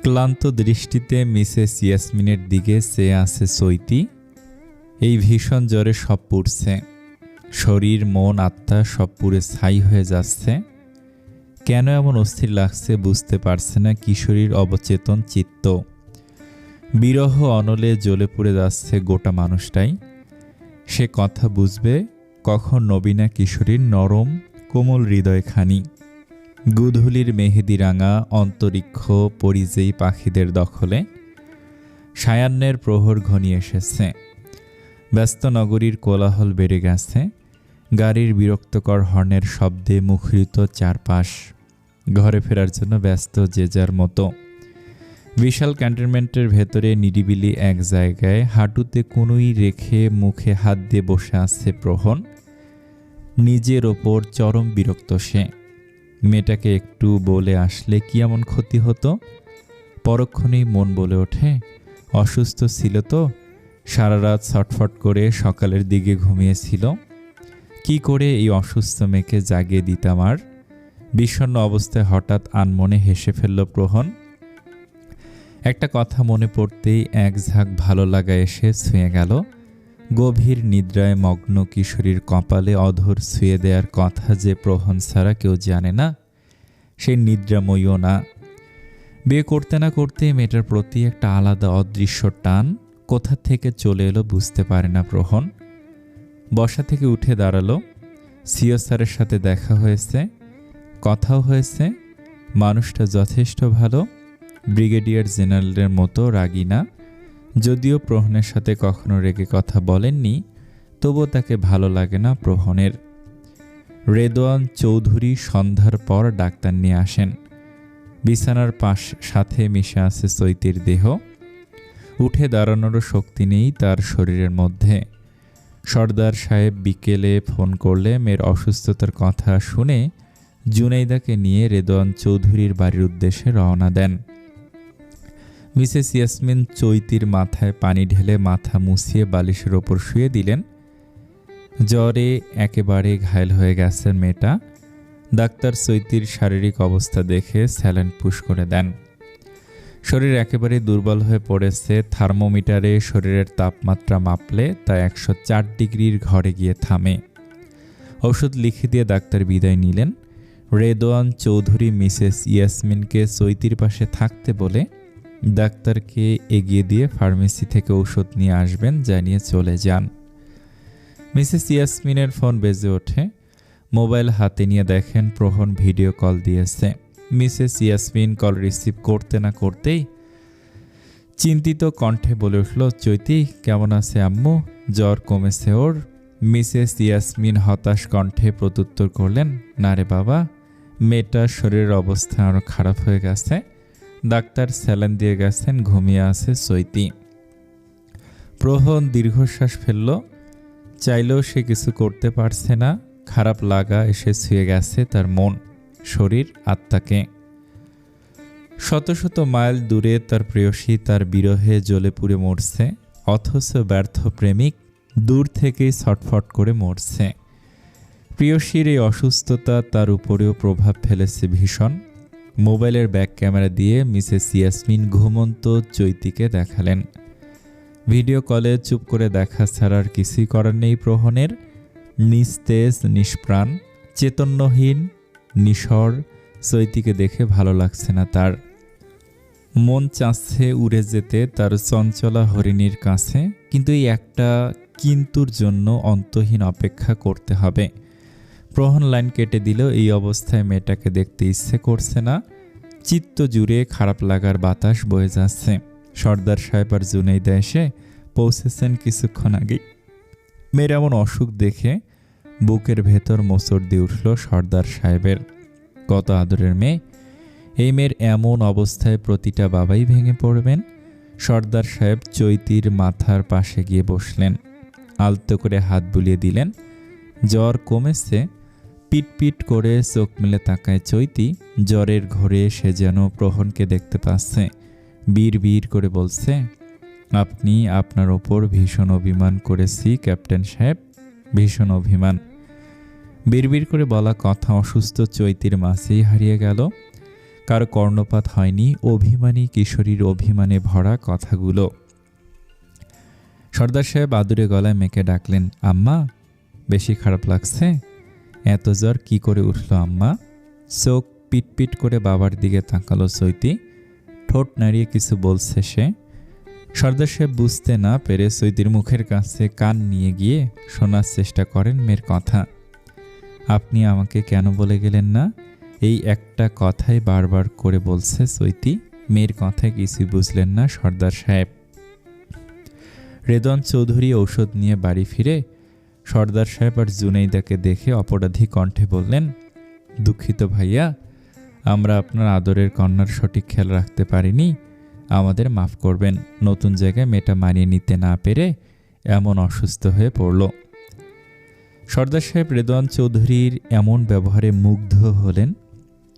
ক্লান্ত দৃষ্টিতে মিসেস ইয়াসমিনের দিকে চেয়ে আছে চৈতি। এই ভীষণ জ্বরে সব পুড়ছে, শরীর মন আত্মা সব পুড়ে ছাই হয়ে যাচ্ছে। কেন এমন অস্থির লাগছে বুঝতে পারছে না কিশোরীর অবচেতন চিত্ত। বিরহ অনলে জ্বলে পুড়ে যাচ্ছে গোটা মানুষটাই। সে কথা বুঝবে কখন নবীনা কিশোরীর নরম কোমল হৃদয়খানি। গুধূলির মেহেদি রাঙা অন্তরিক্ষ পরিযায়ী পাখিদের দখলে। সায়াহ্নের প্রহর ঘনিয়ে এসেছে। ব্যস্ত নগরীর কোলাহল বেড়ে গেছে। গাড়ির বিরক্তকর হর্নের শব্দে মুখরিত চারপাশ। ঘরে ফেরার জন্য ব্যস্ত যে যার মতো। বিশাল ক্যান্টনমেন্টের ভেতরে নিরিবিলি এক জায়গায় হাঁটুতে কনুই রেখে মুখে হাত দিয়ে বসে আছে প্রহন। নিজের ওপর চরম বিরক্ত সে। মেয়েটাকে একটু বলে আসলে কি এমন ক্ষতি হতো? পরক্ষণেই মন বলে ওঠে, অসুস্থ ছিল তো, সারা রাত ছটফট করে সকালের দিকে ঘুমিয়েছিল। কি করে এই অসুস্থ মেয়েকে জাগিয়ে দিতাম আর? বিষণ্ণ অবস্থায় হঠাৎ আনমনে হেসে ফেলল প্রহন। একটা কথা মনে পড়তেই এক ঝাঁক ভালো লাগা এসে ছুঁয়ে গেল। গভীর নিদ্রায় মগ্ন কিশোরীর কপালে অধর ছুঁয়ে দেওয়ার কথা যে প্রহন ছাড়া কেউ জানে না, সে নিদ্রাময়ীও না। বিয়ে করতে না করতেই মেয়েটার প্রতি একটা আলাদা অদৃশ্য টান কোথা থেকে চলে এলো বুঝতে পারে না প্রহন। বসা থেকে উঠে দাঁড়ালো। সিও স্যারের সাথে দেখা হয়েছে, কথাও হয়েছে। মানুষটা যথেষ্ট ভালো, ব্রিগেডিয়ার জেনারেলের মতো রাগী না। যদিও প্রহনের সাথে কখনো রেগে কথা বলেননি, তবুও তাকে ভালো লাগে না প্রহনের। রেদওয়ান চৌধুরী সন্ধ্যার পর ডাক্তার নিয়ে আসেন। বিছানার পাশ সাথে মিশে আছে চৈতির দেহ। উঠে দাঁড়ানোরও শক্তি নেই তার শরীরের মধ্যে। সর্দার সাহেব বিকেলে ফোন করলে মেয়ের অসুস্থতার কথা শুনে জুনাইদাকে নিয়ে রেদওয়ান চৌধুরীর বাড়ির উদ্দেশ্যে রওনা দেন। মিসেস ইয়াসমিন চৈতির মাথায় পানি ঢেলে মাথা মুছিয়ে বালিশের ওপর শুয়ে দিলেন। জ্বরে একেবারে ঘায়েল হয়ে গেছে মেয়েটা। ডাক্তার চৈতির শারীরিক অবস্থা দেখে স্যালাইন পুশ করে দেন। শরীর একেবারে দুর্বল হয়ে পড়েছে। থার্মোমিটারে শরীরের তাপমাত্রা মাপলে তা 104 ডিগ্রির ঘরে গিয়ে থামে। ওষুধ লিখে দিয়ে ডাক্তার বিদায় নিলেন। রেদওয়ান চৌধুরী মিসেস ইয়াসমিনকে চৈতির পাশে থাকতে বলে ডাক্তারকে এগিয়ে দিয়ে ফার্মেসি থেকে ঔষধ নিয়ে আসবেন জানিয়ে চলে যান। মিসেস ইয়াসমিনের ফোন বেজে ওঠে। মোবাইল হাতে নিয়ে দেখেন প্রহন ভিডিও কল দিয়েছে। মিসেস ইয়াসমিন কল রিসিভ করতে না করতেই চিন্তিত কণ্ঠে বলে উঠল, চৈতি কেমন আছে আম্মু? জ্বর কমেছে ওর? মিসেস ইয়াসমিন হতাশ কণ্ঠে প্রত্যুত্তর করলেন, না রে বাবা, মেয়েটার শরীরের অবস্থা আরও খারাপ হয়ে গেছে। ডাক্তার স্যালাইন দিয়ে গেছেন, ঘুমিয়ে আছে চৈতি। প্রহন দীর্ঘশ্বাস ফেলল। চাইলেও সে কিছু করতে পারছে না। খারাপ লাগা এসে ছুঁয়ে গেছে তার মন, শরীর, আত্মাকে। শত শত মাইল দূরে তার প্রেয়সী তার বিরহে জ্বলে পুড়ে মরছে, অথচ ব্যর্থ প্রেমিক দূর থেকেই ছটফট করে মরছে। প্রেয়সীর এই অসুস্থতা তার উপরেও প্রভাব ফেলেছে ভীষণ। মোবাইলের ব্যাক ক্যামেরা দিয়ে মিসেস ইয়াসমিন ঘুমন্ত চৈতিকে দেখালেন। ভিডিও কলে চুপ করে দেখা ছাড়া আর কিছুই করার নেই প্রহনের। নিস্তেজ, নিষ্প্রাণ, চেতন্যহীন, নিশর চৈতিকে দেখে ভালো লাগছে না তার। মন চাচ্ছে উড়ে যেতে তার চঞ্চলা হরিণীর কাছে, কিন্তু এই একটা কিন্তুর জন্য অন্তহীন অপেক্ষা করতে হবে। প্রহন লাইন কেটে দিল। এই অবস্থায় মেয়েটাকে দেখতে ইচ্ছে করছে না। চিত্ত জুড়ে খারাপ লাগার বাতাস বয়ে যাচ্ছে। সর্দার সাহেব আর জুনাইদা এসে পৌঁছেছেন কিছুক্ষণ আগেই। মেয়ের এমন অসুখ দেখে বুকের ভেতর মোচড় দিয়ে উঠল সর্দার সাহেবের। কত আদরের মেয়ে! এই মেয়ের এমন অবস্থায় প্রতিটা বাবাই ভেঙে পড়বেন। সর্দার সাহেব চৈতির মাথার পাশে গিয়ে বসলেন। আলতো করে হাত বুলিয়ে দিলেন। জ্বর কমেছে। পিটপিট করে চোখ মেলে তাকায় চৈতি। জ্বরের ঘোরে সে যেন প্রহনকে দেখতে পাচ্ছে। বীর বীর করে বলছে, আপনি আপনার ওপর ভীষণ অভিমান করেছি ক্যাপ্টেন সাহেব, ভীষণ অভিমান। বিড়বিড় করে বলা কথা অসুস্থ চৈতির মাঝেই হারিয়ে গেল। কারো কর্ণপাত হয়নি অভিমানী কিশোরীর অভিমানে ভরা কথাগুলো। সর্দার সাহেব আদুরে গলায় মেয়েকে ডাকলেন, আম্মা, বেশি খারাপ লাগছে? এত জ্বর কি করে উঠল আম্মা? চোখ পিটপিট করে বাবার দিকে তাকালো চৈতি। ঠোঁট নাড়িয়ে কিছু বলছে সে। সর্দার সাহেব বুঝতে না পেরে চৈতির মুখের কাছে কান নিয়ে গিয়ে শোনার চেষ্টা করেন মেয়ের কথা। আপনি আমাকে কেন বলে গেলেন না? এই একটা কথাই বারবার করে বলছে চৈতি। মেয়ের কথায় কিছুই বুঝলেন না সর্দার সাহেব। রেদওয়ান চৌধুরী ঔষধ নিয়ে বাড়ি ফিরে সর্দার সাহেব আর জুনাইদাকে দেখে অপরাধী কণ্ঠে বললেন, দুঃখিত ভাইয়া, আমরা আপনার আদরের কন্যার সঠিক খেয়াল রাখতে পারিনি, আমাদের মাফ করবেন। নতুন জায়গায় মেয়েটা মানিয়ে নিতে না পেরে এমন অসুস্থ হয়ে পড়ল। সর্দার সাহেব রেদওয়ান চৌধুরীর এমন ব্যবহারে মুগ্ধ হলেন।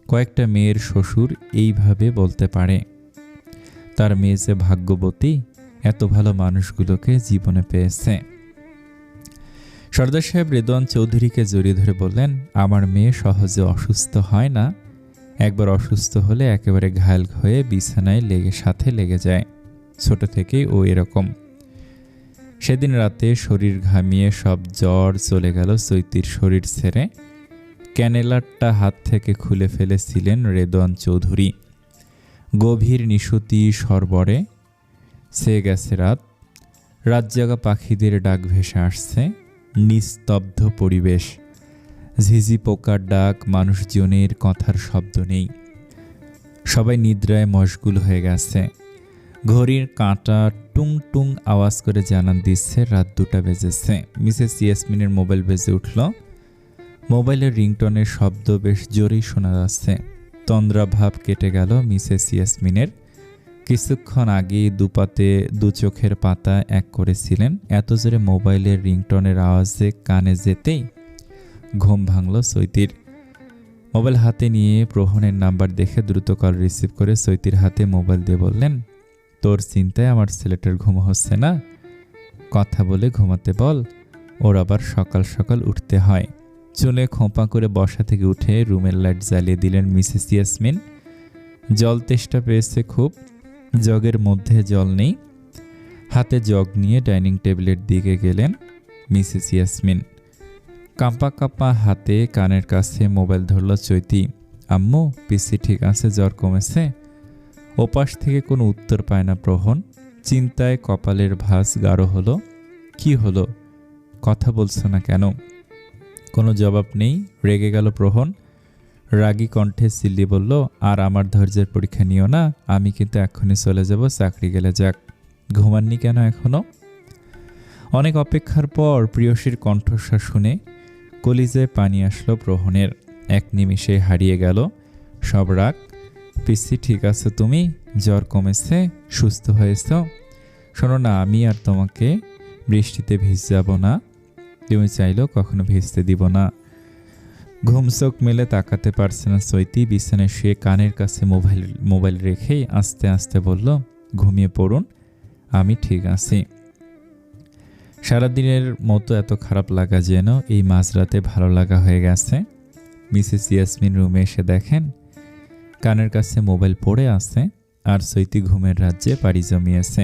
কয়েকটা মেয়ের শ্বশুর এইভাবে বলতে পারে? তার মেয়ে যে ভাগ্যবতী, এত ভালো মানুষগুলোকে জীবনে পেয়েছে। সর্দার সাহেব রেদওয়ান চৌধুরীকে জড়িয়ে ধরে বললেন, আমার মেয়ে সহজে অসুস্থ হয় না, একবার অসুস্থ হলে একেবারে ঘায়েল হয়ে বিছানায় সাথে লেগে যায়। ছোট থেকেই ও এরকম। সেদিন রাতে শরীর ঘামিয়ে সব জ্বর চলে গেল চৈতির শরীর ছেড়ে। ক্যানেলারটা হাত থেকে খুলে ফেলেছিলেন রেদওয়ান চৌধুরী। গভীর নিশুতি সরবরে ছেয়ে গেছে রাত। রাতজাগা পাখিদের ডাক ভেসে আসছে। নিস্তব্ধ পরিবেশ, ঝিঝি পোকার ডাক, মানুষজনের কথার শব্দ নেই। সবাই নিদ্রায় মশগুল হয়ে গেছে। ঘড়ির কাঁটা টুং টুং আওয়াজ করে জানান দিচ্ছে রাত 2টা বেজেছে। মিসেস ইয়াসমিনের মোবাইল বেজে উঠল। মোবাইলের রিংটনের শব্দ বেশ জোরেই শোনা যাচ্ছে। তন্দ্রা ভাব কেটে গেল মিসেস ইয়াসমিনের। কিছুক্ষণ আগে দুপাতে দু চোখের পাতা এক করেছিলেন। এত জোরে মোবাইলের রিংটনের আওয়াজে কানে যেতেই ঘুম ভাঙল চৈতির। মোবাইল হাতে নিয়ে প্রহনের নাম্বার দেখে দ্রুত কল রিসিভ করে চৈতির হাতে মোবাইল দিয়ে বললেন, তোর চিন্তায় আমার ছেলেটার ঘুম হচ্ছে না, কথা বলে ঘুমাতে বল, ওর আবার সকাল সকাল উঠতে হয়। চুলে খোঁপা করে বসা থেকে উঠে রুমের লাইট জ্বালিয়ে দিলেন মিসেস ইয়াসমিন। জল তেষ্টা পেয়েছে খুব, জগের মধ্যে জল নেই। হাতে জগ নিয়ে ডাইনিং টেবিলের দিকে গেলেন মিসেস ইয়াসমিন। কাঁপা কাঁপা হাতে কানের কাছে মোবাইল ধরল চৈতি। আম্মু, পিসি ঠিক আছে, জ্বর কমেছে? ওপাশ থেকে কোনো উত্তর পায় না প্রহন। চিন্তায় কপালের ভাঁজ গাঢ় হলো। কি হলো, কথা বলছো না কেন? কোনো জবাব নেই। রেগে গেল প্রহন। রাগী কণ্ঠে সিল্লি বলল, আর আমার ধৈর্যের পরীক্ষা নিও না, আমি কিন্তু এক্ষুনি চলে যাব, চাকরি গেলে যাক। ঘুমাননি কেন এখনো? অনেক অপেক্ষার পর প্রিয়সীর কণ্ঠস্বর শুনে কলিজায় পানি আসলো প্রহনের। এক নিমিষে হারিয়ে গেল সব রাগ। পিসি ঠিক আছে তুমি? জ্বর কমেছে? সুস্থ হয়েছ? শোনো না, আমি আর তোমাকে বৃষ্টিতে ভিজাবো না, তুমি চাইলেও কখনো ভিজতে দিব না। ঘুম চোখ মেলে তাকাতে পারছে না চৈতি। বিছানায় শুয়ে কানের কাছে মোবাইল রেখেই আস্তে আস্তে বলল, ঘুমিয়ে পড়ুন, আমি ঠিক আছি। সারাদিনের মতো এত খারাপ লাগা যেন এই মাঝরাতে ভালো লাগা হয়ে গেছে। মিসেস ইয়াসমিন রুমে এসে দেখেন কানের কাছে মোবাইল পড়ে আছে আর চৈতি ঘুমের রাজ্যে পাড়ি জমিয়েছে।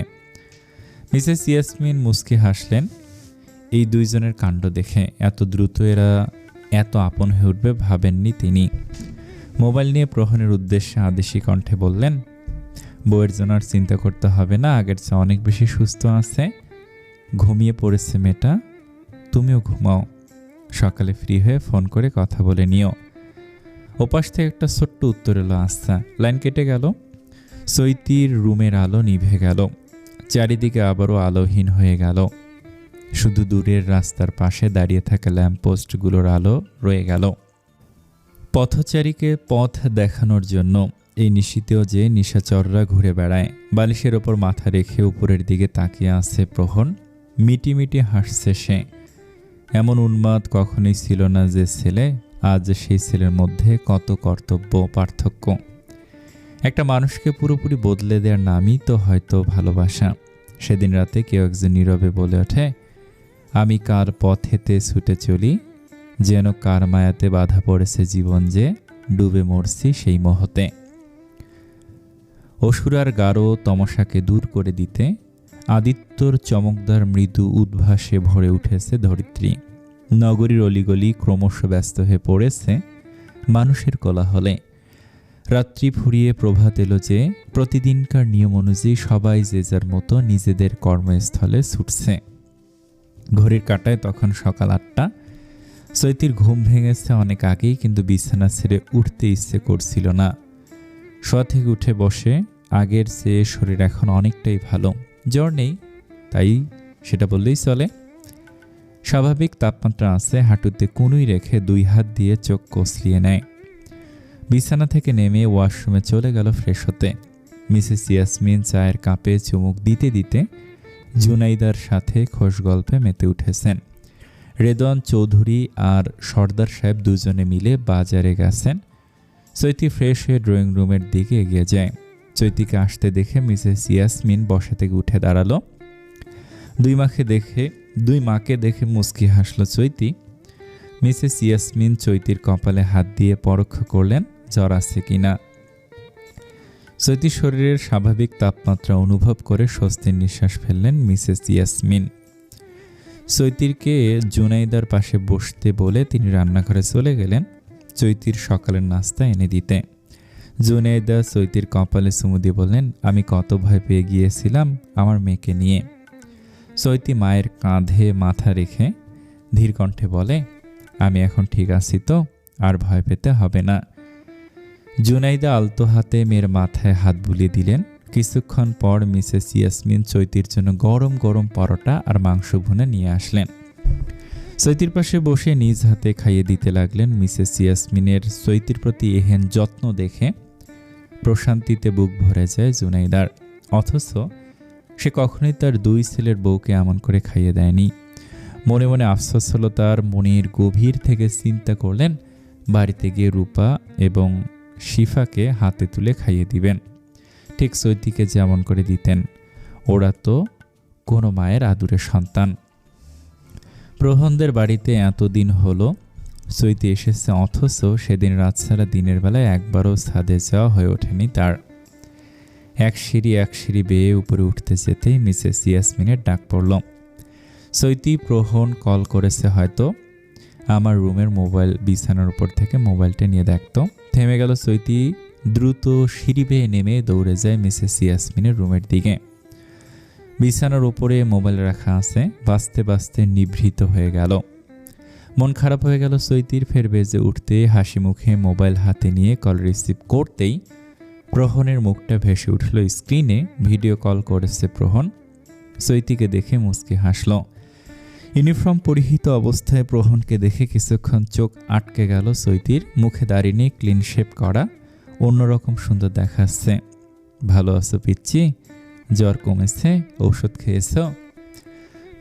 মিসেস ইয়াসমিন মুচকি হাসলেন এই দুইজনের কাণ্ড দেখে। এত দ্রুত এরা এত আপন হয়ে উঠবে ভাবেননি তিনি। মোবাইল নিয়ে প্রহনের উদ্দেশ্যে আদেশী কণ্ঠে বললেন, বউয়ের জন্য আর চিন্তা করতে হবে না, আগের চেয়ে অনেক বেশি সুস্থ আছে। ঘুমিয়ে পড়েছে মেয়েটা, তুমিও ঘুমাও, সকালে ফ্রি হয়ে ফোন করে কথা বলে নিও। ওপাশ থেকে একটা ছোট্ট উত্তর এলো, আচ্ছা। লাইন কেটে গেল। চৈতির রুমের আলো নিভে গেল। চারিদিকে আবারও আলোহীন হয়ে গেল। শুধু দূরের রাস্তার পাশে দাঁড়িয়ে থাকা ল্যাম্পপোস্টগুলোর আলো রয়ে গেল। পথচারীকে পথ দেখানোর জন্য এই নিশীতেও যে নিশাচররা ঘুরে বেড়ায়। বালিশের ওপর মাথা রেখে উপরের দিকে তাকিয়ে আছে প্রহন। মিটিমিটি হাসছে সে। এমন উন্মাদ কখনোই ছিল না যে ছেলে। আজ সেই ছেলের মধ্যে কত কর্তব্য, পার্থক্য। একটা মানুষকে পুরোপুরি বদলে দেওয়ার নামই তো হয়তো ভালোবাসা। সেদিন রাতে কেউ একজন নীরবে বলে ওঠে, আমি কার পথেতে ছুটে চলি, যেন কার মায়াতে বাধা পড়েছে জীবন, যে ডুবে মরছি সেই মোহতে। অসুরার গাঢ় তমসাকে দূর করে দিতে আদিত্যর চমকদার মৃদু উদ্ভাসে ভরে উঠেছে ধরিত্রী। নগরীর অলিগলি ক্রমশ ব্যস্ত হয়ে পড়েছে মানুষের কোলাহলে। রাত্রি ফুরিয়ে প্রভাত এলো যে প্রতিদিনকার নিয়ম অনুযায়ী সবাই যে যার মতো নিজেদের কর্মস্থলে ছুটছে। ঘড়ির কাঁটায় তখন সকাল 8টা। চৈতির ঘুম ভেঙেছে অনেক আগেই, কিন্তু বিছানা ছেড়ে উঠতে ইচ্ছে করছিল না। শোয়া থেকে উঠে বসে আগের চেয়ে শরীর এখন অনেকটাই ভালো। জ্বর নেই, তাই সেটা বললেই চলে। স্বাভাবিক তাপমাত্রা আছে। হাঁটুতে কনুই রেখে 2 হাত দিয়ে চোখ কসলিয়ে নেয়। বিছানা থেকে নেমে ওয়াশরুমে চলে গেল ফ্রেশ হতে। মিসেস ইয়াসমিন চায়ের কাপে চুমুক দিতে দিতে জুনাইদার সাথে খোশ গল্পে মেতে উঠেছেন। রেদওয়ান চৌধুরী আর সর্দার সাহেব দুজনে মিলে বাজারে গেছেন। চৈতি ফ্রেশ হয়ে ড্রয়িং রুমের দিকে এগিয়ে যায়। চৈতিকে আসতে দেখে মিসেস ইয়াসমিন বসা থেকে উঠে দাঁড়ালো। দুই মাকে দেখে মুচকি হাসলো চৈতি। মিসেস ইয়াসমিন চৈতির কপালে হাত দিয়ে পরীক্ষা করলেন জ্বর আছে কিনা। চৈতির শরীরের স্বাভাবিক তাপমাত্রা অনুভব করে স্বস্তির নিঃশ্বাস ফেললেন মিসেস ইয়াসমিন। চৈতিরকে জুনাইদার পাশে বসতে বলে তিনি রান্নাঘরে চলে গেলেন চৈতির সকালের নাস্তা এনে দিতে। জুনাইদা চৈতির কপালে চুমু দিয়ে বললেন, আমি কত ভয় পেয়ে গিয়েছিলাম আমার মেয়েকে নিয়ে। চৈতি মায়ের কাঁধে মাথা রেখে ধীর কণ্ঠে বলে, আমি এখন ঠিক আছি তো, আর ভয় পেতে হবে না। জুনাইদা আলতো হাতে মেয়ের মাথায় হাত বুলিয়ে দিলেন। কিছুক্ষণ পর মিসেস ইয়াসমিন চৈতির জন্য গরম গরম পরোটা আর মাংস ভুনে নিয়ে আসলেন। চৈতির পাশে বসে নিজ হাতে খাইয়ে দিতে লাগলেন। মিসেস ইয়াসমিনের চৈতির প্রতি এহেন যত্ন দেখে প্রশান্তিতে বুক ভরে যায় জুনাইদার। অথচ সে কখনোই তার 2 ছেলের বউকে এমন করে খাইয়ে দেয়নি। মনে মনে আফসোস হলো তার। মনের গভীর থেকে চিন্তা করলেন বাড়িতে গিয়ে রূপা এবং শিফাকে হাতে তুলে খাইয়ে দিবেন, ঠিক চৈতিকে যেমন করে দিতেন। ওরা তো কোনো মায়ের আদুরের সন্তান। প্রহনদের বাড়িতে এতদিন হলো চৈতি এসেছে, অথচ সেদিন রাত ছাড়া দিনের বেলায় একবারও ছাদে যাওয়া হয়ে ওঠেনি তার। এক সিঁড়ি বেয়ে উপরে উঠতে যেতেই মিসেস ইয়াসমিনের ডাক পড়ল। চৈতি, প্রহন কল করেছে হয়তো। আমার রুমের মোবাইল বিছানার উপর থেকে মোবাইলটা নিয়ে দেখত। থেমে গেল চৈতি। দ্রুত সিঁড়ি বেয়ে নেমে দৌড়ে যায় মিসেস ইয়াসমিনের রুমের দিকে। বিছানার উপরে মোবাইল রাখা আছে। বাঁচতে বাঁচতে নিভৃত হয়ে গেল। মন খারাপ হয়ে গেল চৈতির। ফের বেজে উঠতে হাসি মুখে মোবাইল হাতে নিয়ে কল রিসিভ করতেই প্রহনের মুখটা ভেসে উঠল স্ক্রিনে। ভিডিও কল করেছে প্রহন। চৈতিকে দেখে মুচকি হাসল। ইউনিফর্ম পরিহিত অবস্থায় প্রহনকে দেখে কিছুক্ষণ চোখ আটকে গেল চৈতির। মুখে দাড়ি নিয়ে ক্লিন শেপ করা, অন্যরকম সুন্দর দেখাচ্ছে। ভালো আছো পিচ্ছি? জ্বর কমেছে? ঔষধ খেয়েছ?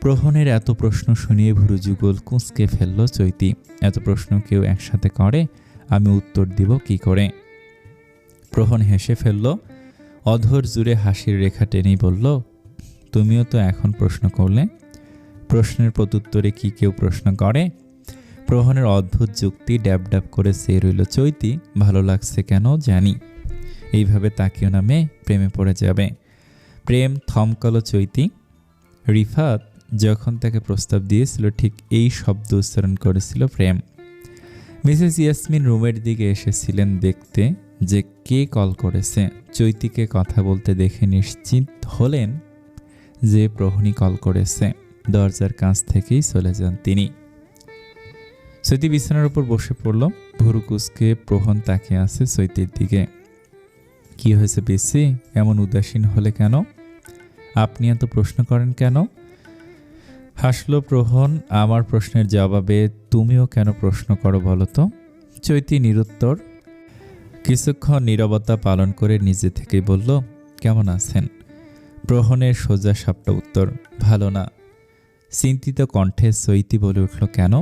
প্রহনের এত প্রশ্ন শুনিয়ে ভুরু যুগল কুঁচকে ফেলল চৈতি। এত প্রশ্ন কেউ একসাথে করে, আমি উত্তর দিব কি করে? প্রহন হেসে ফেলল। অধর জুড়ে হাসির রেখা টেনেই বলল, তুমিও তো এখন প্রশ্ন করলে। প্রশ্নের প্রত্যুত্তরে কি কেউ প্রশ্ন করে? প্রহনের অদ্ভুত যুক্তি ড্যাব ড্যাব করে চেয়ে রইল চৈতি। ভালো লাগছে কেন জানি, এইভাবে তাকিও না মেয়ে, প্রেমে পড়ে যাবে। প্রেম থমকালো চৈতি। রিফাত যখন তাকে প্রস্তাব দিয়েছিল ঠিক এই শব্দ উচ্চারণ করেছিল, প্রেম। মিসেস ইয়াসমিন রুমের দিকে এসেছিলেন দেখতে যে কে কল করেছে। চৈতিকে কথা বলতে দেখে নিশ্চিত হলেন যে প্রহনী কল করেছে। দরজার কাছ থেকেই চলে যান তিনি। চৈতি বিছানার উপর বসে পড়ল। ভুরু কুচকে প্রহন তাকিয়ে আছে চৈতির দিকে। কি হয়েছে পিসি, এমন উদাসীন হলে কেন? আপনি এত প্রশ্ন করেন কেন? হাসল প্রহন। আমার প্রশ্নের জবাবে তুমিও কেন প্রশ্ন করো বলো তো? চৈতি নিরুত্তর। কিছুক্ষণ নীরবতা পালন করে নিজে থেকেই বলল, কেমন আছেন? প্রহনের সোজা সাপটা উত্তর, ভালো না। চিন্তিত কণ্ঠে চৈতি বলে উঠল, কেন?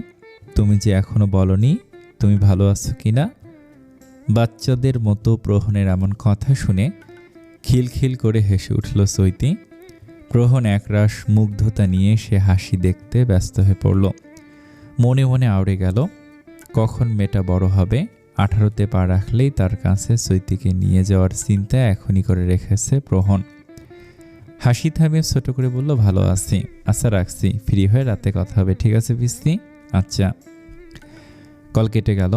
তুমি যে এখনো বলনি তুমি ভালো আছো কিনা। বাচ্চাদের মতো প্রহনের এমন কথা শুনে খিলখিল করে হেসে উঠল চৈতি। প্রহন একরাশ মুগ্ধতা নিয়ে সে হাসি দেখতে ব্যস্ত হয়ে পড়ল। মনে মনে আউড়ে গেল, কখন মেয়েটা বড় হবে 18তে পা রাখলেই তার কাছে চৈতিকে নিয়ে যাওয়ার চিন্তা এখনই করে রেখেছে প্রহন। হাসি থামিয়ে ছোট করে বলল, ভালো আছি, আচ্ছা রাখছি, ফ্রি হয়ে রাতে কথা হবে, ঠিক আছে পিস্তি? আচ্ছা। কল কেটে গেল।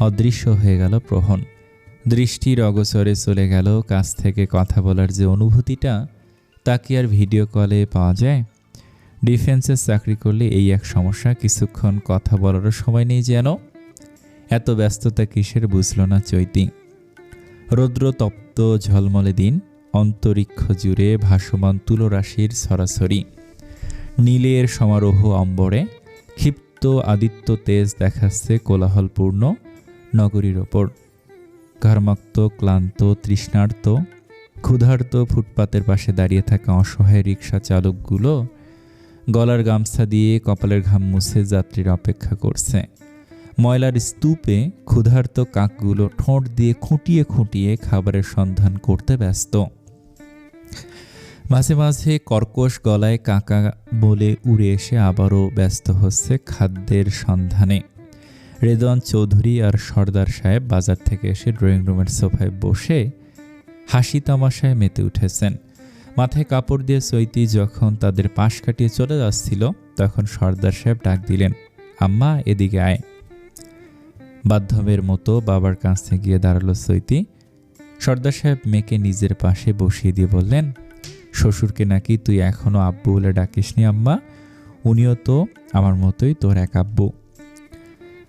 অদৃশ্য হয়ে গেল প্রহন। দৃষ্টির অগোচরে চলে গেল। কাছ থেকে কথা বলার যে অনুভূতিটা, তা কি আর ভিডিও কলে পাওয়া যায়? ডিফেন্সে চাকরি করলে এই এক সমস্যা, কিছুক্ষণ কথা বলারও সময় নেই যেন। এত ব্যস্ততা কিসের বুঝল না চৈতি। রৌদ্রতপ্ত ঝলমলে দিন, অন্তরিক্ষ জুড়ে ভাসমান তুলোরাশির সরাসরি, নীলের সমারোহ অম্বরে, ক্ষিপ্ত আদিত্য তেজ দেখাচ্ছে কোলাহলপূর্ণ নগরীর ওপর। ঘর্মাক্ত, ক্লান্ত, তৃষ্ণার্ত, ক্ষুধার্ত ফুটপাতের পাশে দাঁড়িয়ে থাকা অসহায় রিক্সা চালকগুলো গলার গামছা দিয়ে কপালের ঘাম মুছে যাত্রীর অপেক্ষা করছে। ময়লার স্তূপে ক্ষুধার্ত কাকগুলো ঠোঁট দিয়ে খুঁটিয়ে খুঁটিয়ে খাবারের সন্ধান করতে ব্যস্ত। মাঝে মাঝে কর্কশ গলায় কাকা বলে উড়ে এসে আবারও ব্যস্ত হচ্ছে খাদ্যের সন্ধানে। রেদওয়ান চৌধুরী আর সর্দার সাহেব বাজার থেকে এসে ড্রয়িং রুমের সোফায় বসে হাসি তামাশায় মেতে উঠেছেন। মাথায় কাপড় দিয়ে চৈতি যখন তাদের পাশ কাটিয়ে চলে যাচ্ছিল, তখন সর্দার সাহেব ডাক দিলেন, আম্মা এদিকে আয়। বাধ্যমের মতো বাবার কাছে গিয়ে দাঁড়ালো চৈতি। সর্দার সাহেব মেয়েকে নিজের পাশে বসিয়ে দিয়ে বললেন, শ্বশুরকে নাকি তুই এখনো আব্বু বলে ডাকিসনি আম্মা? উনিও তো আমার মতোই তোর এক আব্বু।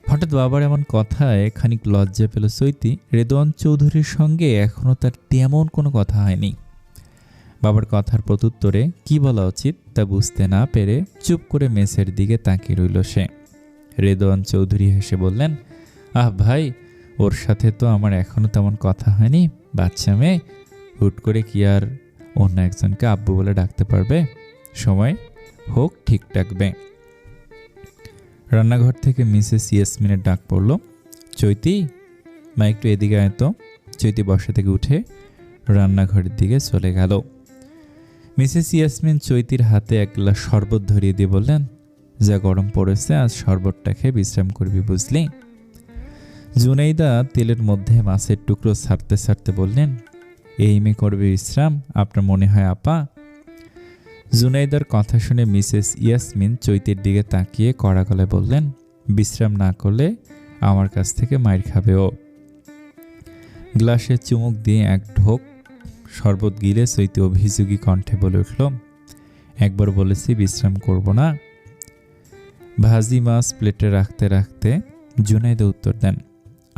হঠাৎ বাবার এমন কথায় খানিক লজ্জা পেল চৈতি। রেদওয়ান চৌধুরীর সঙ্গে এখনও তার তেমন কোনো কথা হয়নি। বাবার কথার প্রত্যুত্তরে কি বলা উচিত তা বুঝতে না পেরে চুপ করে মেসের দিকে তাকিয়ে রইল সে। রেদওয়ান চৌধুরী হেসে বললেন, আহ ভাই, ওর সাথে তো আমার এখনও তেমন কথা হয়নি। বাচ্চা মেয়ে, হুট করে কি আর অন্য একজনকে আব্বু বলে ডাকতে পারবে? সময় হোক ঠিক ডাকবে। রান্নাঘর থেকে মিসেস ইয়াসমিনের ডাক পড়ল, চৈতি মা একটু এদিকে আয় তো। চৈতি বসা থেকে উঠে রান্নাঘরের দিকে চলে গেল। মিসেস ইয়াসমিন চৈতির হাতে এক গ্লাস শরবত ধরিয়ে দিয়ে বললেন, যা গরম পড়েছে, আজ শরবতটা খেয়ে বিশ্রাম করবি বুঝলি। জুনাইদা তেলের মধ্যে মাছের টুকরো ছাড়তে ছাড়তে বললেন, এই মেয়ে করবে বিশ্রাম, আপনার মনে হয় আপা? জুনাইদার কথা শুনে মিসেস ইয়াসমিন চৈতির দিকে তাকিয়ে কড়া গলায় বললেন, বিশ্রাম না করলে আমার কাছ থেকে মাইর খাবে ও। গ্লাসে চুমুক দিয়ে এক ঢোক শরবত গিলে চৈতি অভিযোগী কণ্ঠে বলে উঠল, একবার বলেছি বিশ্রাম করব না। ভাজি মাছ প্লেটে রাখতে রাখতে জুনাইদা উত্তর দেন,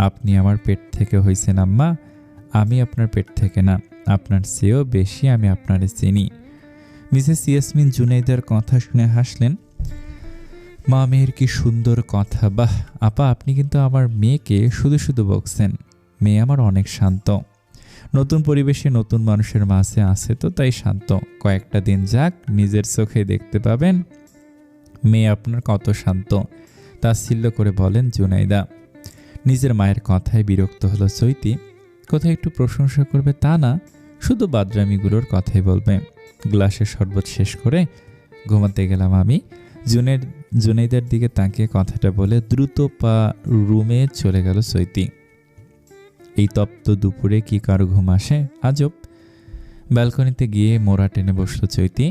আপনি আমার পেট থেকে হয়েছেন আম্মা, আমি আপনার পেট থেকে না, আপনার চেয়েও বেশি আমি আপনারে চিনি। মিসেস ইয়াসমিন জুনাইদার কথা শুনে হাসলেন। মা মেয়ের কি সুন্দর কথা। বাহ আপা, আপনি কিন্তু আমার মেয়েকে শুধু শুধু বকছেন। মেয়ে আমার অনেক শান্ত, নতুন পরিবেশে নতুন মানুষের মাঝে আছে তো তাই শান্ত। কয়েকটা দিন যাক, নিজের চোখে দেখতে পাবেন মেয়ে আপনার কত শান্ত, তাচ্ছিল্য করে বলেন জুনাইদা। নিজের মায়ের কথায় বিরক্ত হলো চৈতি। কোথায় একটু প্রশংসা করবে তা না, শুধু বাদরামিগুলোর কথাই বলবে। গ্লাসের শরবত শেষ করে ঘুমাতে গেলাম আমি। জুনাইদার দিকে তাকিয়ে কথাটা বলে দ্রুত পা রুমে চলে গেল চৈতি। এই তপ্ত দুপুরে কি কারো ঘুম আসে? আজব। ব্যালকনিতে গিয়ে মোড়া টেনে বসল চৈতি।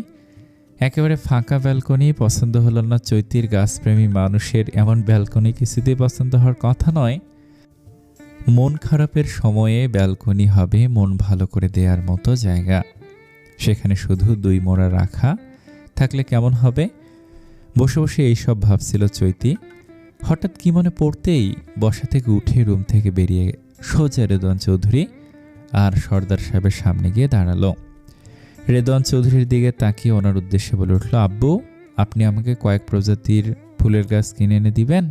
একেবারে ফাঁকা ব্যালকনি পছন্দ হলো না চৈতির। গাছপ্রেমী মানুষের এমন ব্যালকনি কিছুতেই পছন্দ হওয়ার কথা নয়। মন খারাপের সময়ে ব্যালকনি হবে মন ভালো করে দেওয়ার মতো জায়গা। সেখানে শুধু দুই মোড়া রাখা থাকলে কেমন হবে? বসে বসে এইসব ভাবছিল চৈতি। হঠাৎ কি মনে পড়তেই বসা থেকে উঠে রুম থেকে বেরিয়ে সোজা রেদওয়ান চৌধুরী আর সর্দার সাহেবের সামনে গিয়ে দাঁড়ালো। রেদওয়ান চৌধুরীর দিকে তাকিয়ে ওনার উদ্দেশ্যে বলে উঠল, আব্বু, আপনি আমাকে কয়েক প্রজাতির ফুলের গাছ কিনে এনে দিবেন?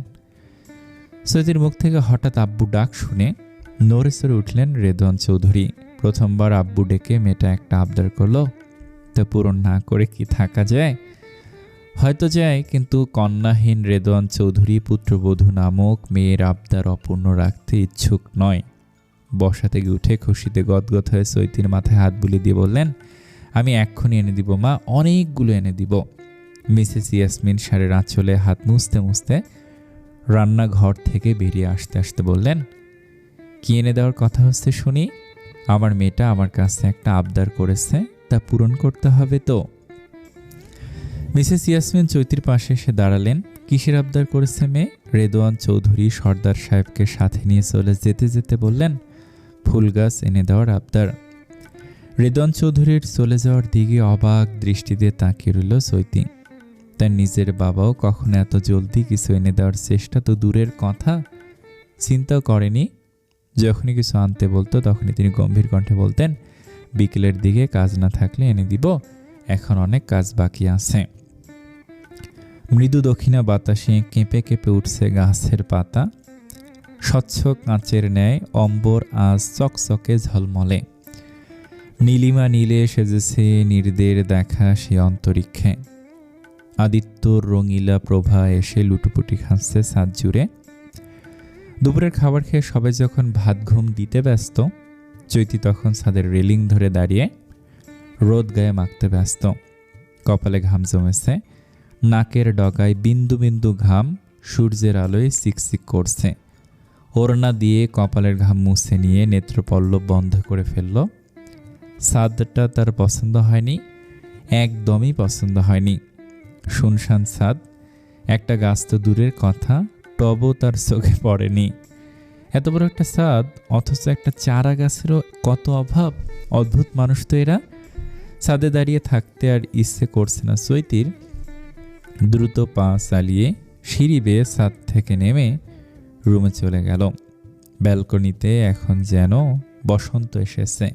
চৈতির মুখ থেকে হঠাৎ আব্বু ডাক শুনে নড়ে চড়ে উঠলেন রেদওয়ান চৌধুরী। প্রথমবার আব্বু ডেকে মেয়েটা একটা আবদার করলো, তা পূরণ না করে কি থাকা যায়? হয়তো যায়, কিন্তু কন্যাহীন রেদওয়ান চৌধুরী পুত্রবধূ নামক মেয়ের আবদার অপূর্ণ রাখতে ইচ্ছুক নয়। বসা থেকে উঠে খুশিতে গদগদ হয়ে চৈতির মাথায় হাত বুলিয়ে দিয়ে বললেন, আমি এক্ষুনি এনে দিব মা, অনেকগুলো এনে দিব। মিসেস ইয়াসমিন শাড়ির আঁচলে হাত মুছতে মুছতে রান্নাঘর থেকে বেরিয়ে আসতে আসতে বললেন, কি এনে দেওয়ার কথা হচ্ছে শুনি? আমার মেয়েটা আমার কাছে একটা আবদার করেছে, তা পূরণ করতে হবে তো। মিসেস ইয়াসমিন চৈতির পাশে এসে দাঁড়ালেন। কিসের আবদার করেছে মেয়ে? রেদওয়ান চৌধুরী সর্দার সাহেবকে সাথে নিয়ে চলে যেতে যেতে বললেন, ফুল গাছ এনে দেওয়ার আবদার। রেদওয়ান চৌধুরীর চলে যাওয়ার দিকে অবাক দৃষ্টিতে তাকিয়ে রইল চৈতি। তার নিজের বাবাও কখনো এত জলদি কিছু এনে দেওয়ার চেষ্টা তো দূরের কথা, চিন্তাও করেনি। যখনই কিছু আনতে বলতো তখনই তিনি গম্ভীর কণ্ঠে বলতেন, বিকেলের দিকে কাজ না থাকলে এনে দিব, এখন অনেক কাজ বাকি আছে। মৃদু দক্ষিণা বাতাসে কেঁপে কেঁপে উঠছে গাছের পাতা। স্বচ্ছ কাঁচের ন্যায় অম্বর আজ চকচকে ঝলমলে। নীলিমা নীলে সেজেছে নির্দের দেখা সে অন্তরিক্ষে। আদিত্যর রঙিলা প্রভা এসে লুটুপুটি খাচ্ছে ছাদ জুড়ে। দুপুরের খাবার খেয়ে সবাই যখন ভাত ঘুম দিতে ব্যস্ত, চৈতি তখন ছাদের রেলিং ধরে দাঁড়িয়ে রোদ গায়ে মাখতে ব্যস্ত। কপালে ঘাম জমেছে, নাকের ডগায় বিন্দু বিন্দু ঘাম সূর্যের আলোয় চিকচিক করছে। ওড়না দিয়ে কপালের ঘাম মুছে নিয়ে নেত্রপল্লব বন্ধ করে ফেলল। ছাদটা তার পছন্দ হয়নি, একদমই পছন্দ হয়নি। শুনশান ছাদ, একটা গাছ তো দূরের কথা, টবও তার চোখে পড়েনি। এত বড় একটা ছাদ, অথচ একটা চারা গাছেরও কত অভাব। অদ্ভুত মানুষ তো এরা। ছাদে দাঁড়িয়ে থাকতে আর ইচ্ছে করছে না চৈতির। দ্রুত পা চালিয়ে সিঁড়ি বেয়ে ছাদ থেকে নেমে রুমে চলে গেল। ব্যালকনিতে এখন যেন বসন্ত এসেছে।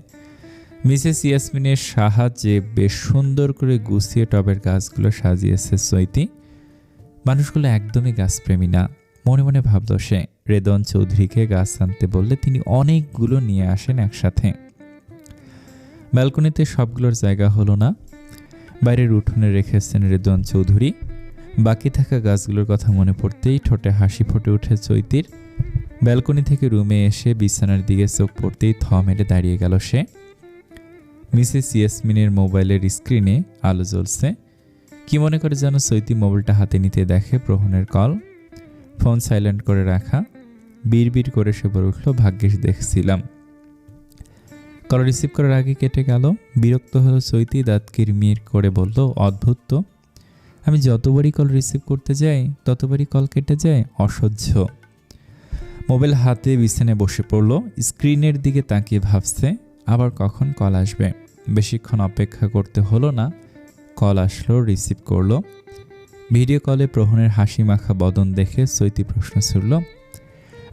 মিসেস ইয়াসমিনের সাহায্যে বেশ সুন্দর করে গুছিয়ে টবের গাছগুলো সাজিয়েছে চৈতি। মানুষগুলো একদমই গাছপ্রেমী না। মনে মনে ভাবল সে, রেদওয়ান চৌধুরীকে গাছ আনতে বললে তিনি অনেকগুলো নিয়ে আসেন একসাথে। ব্যালকনিতে সবগুলোর জায়গা হলো না। বাইরের উঠোনে রেখেছেন রেদওয়ান চৌধুরী। বাকি থাকা গাছগুলোর কথা মনে পড়তেই ঠোঁটে হাসি ফুটে ওঠে চৈতির। ব্যালকনি থেকে রুমে এসে বিছানার দিকে চোখ পড়তেই থ মেরে দাঁড়িয়ে গেল সে। মিসেস ইয়াসমিনের মোবাইলের স্ক্রিনে আলো জ্বলছে। কি মনে করে যেন চৈতি মোবাইলটা হাতে নিতে দেখে প্রহনের কল। ফোন সাইলেন্ট করে রাখা। বিড়বিড় করে সে বলে উঠল, ভাগ্যিস দেখছিলাম। কল রিসিভ করার আগে কেটে গেল। বিরক্ত হলো চৈতি, দাঁত কিরমির করে বলল, অদ্ভুত তো, আমি যতবারই কল রিসিভ করতে যাই ততবারই কল কেটে যায়, অসহ্য। মোবাইল হাতে বিছানায় বসে পড়ল। স্ক্রিনের দিকে তাকিয়ে ভাবছে আবার কখন কল আসবে। বেশিক্ষণ অপেক্ষা করতে হলো না, কল আসলো, রিসিভ করলো। ভিডিও কলে প্রহনের হাসি মাখা বদন দেখে চৈতি প্রশ্ন ছুড়ল,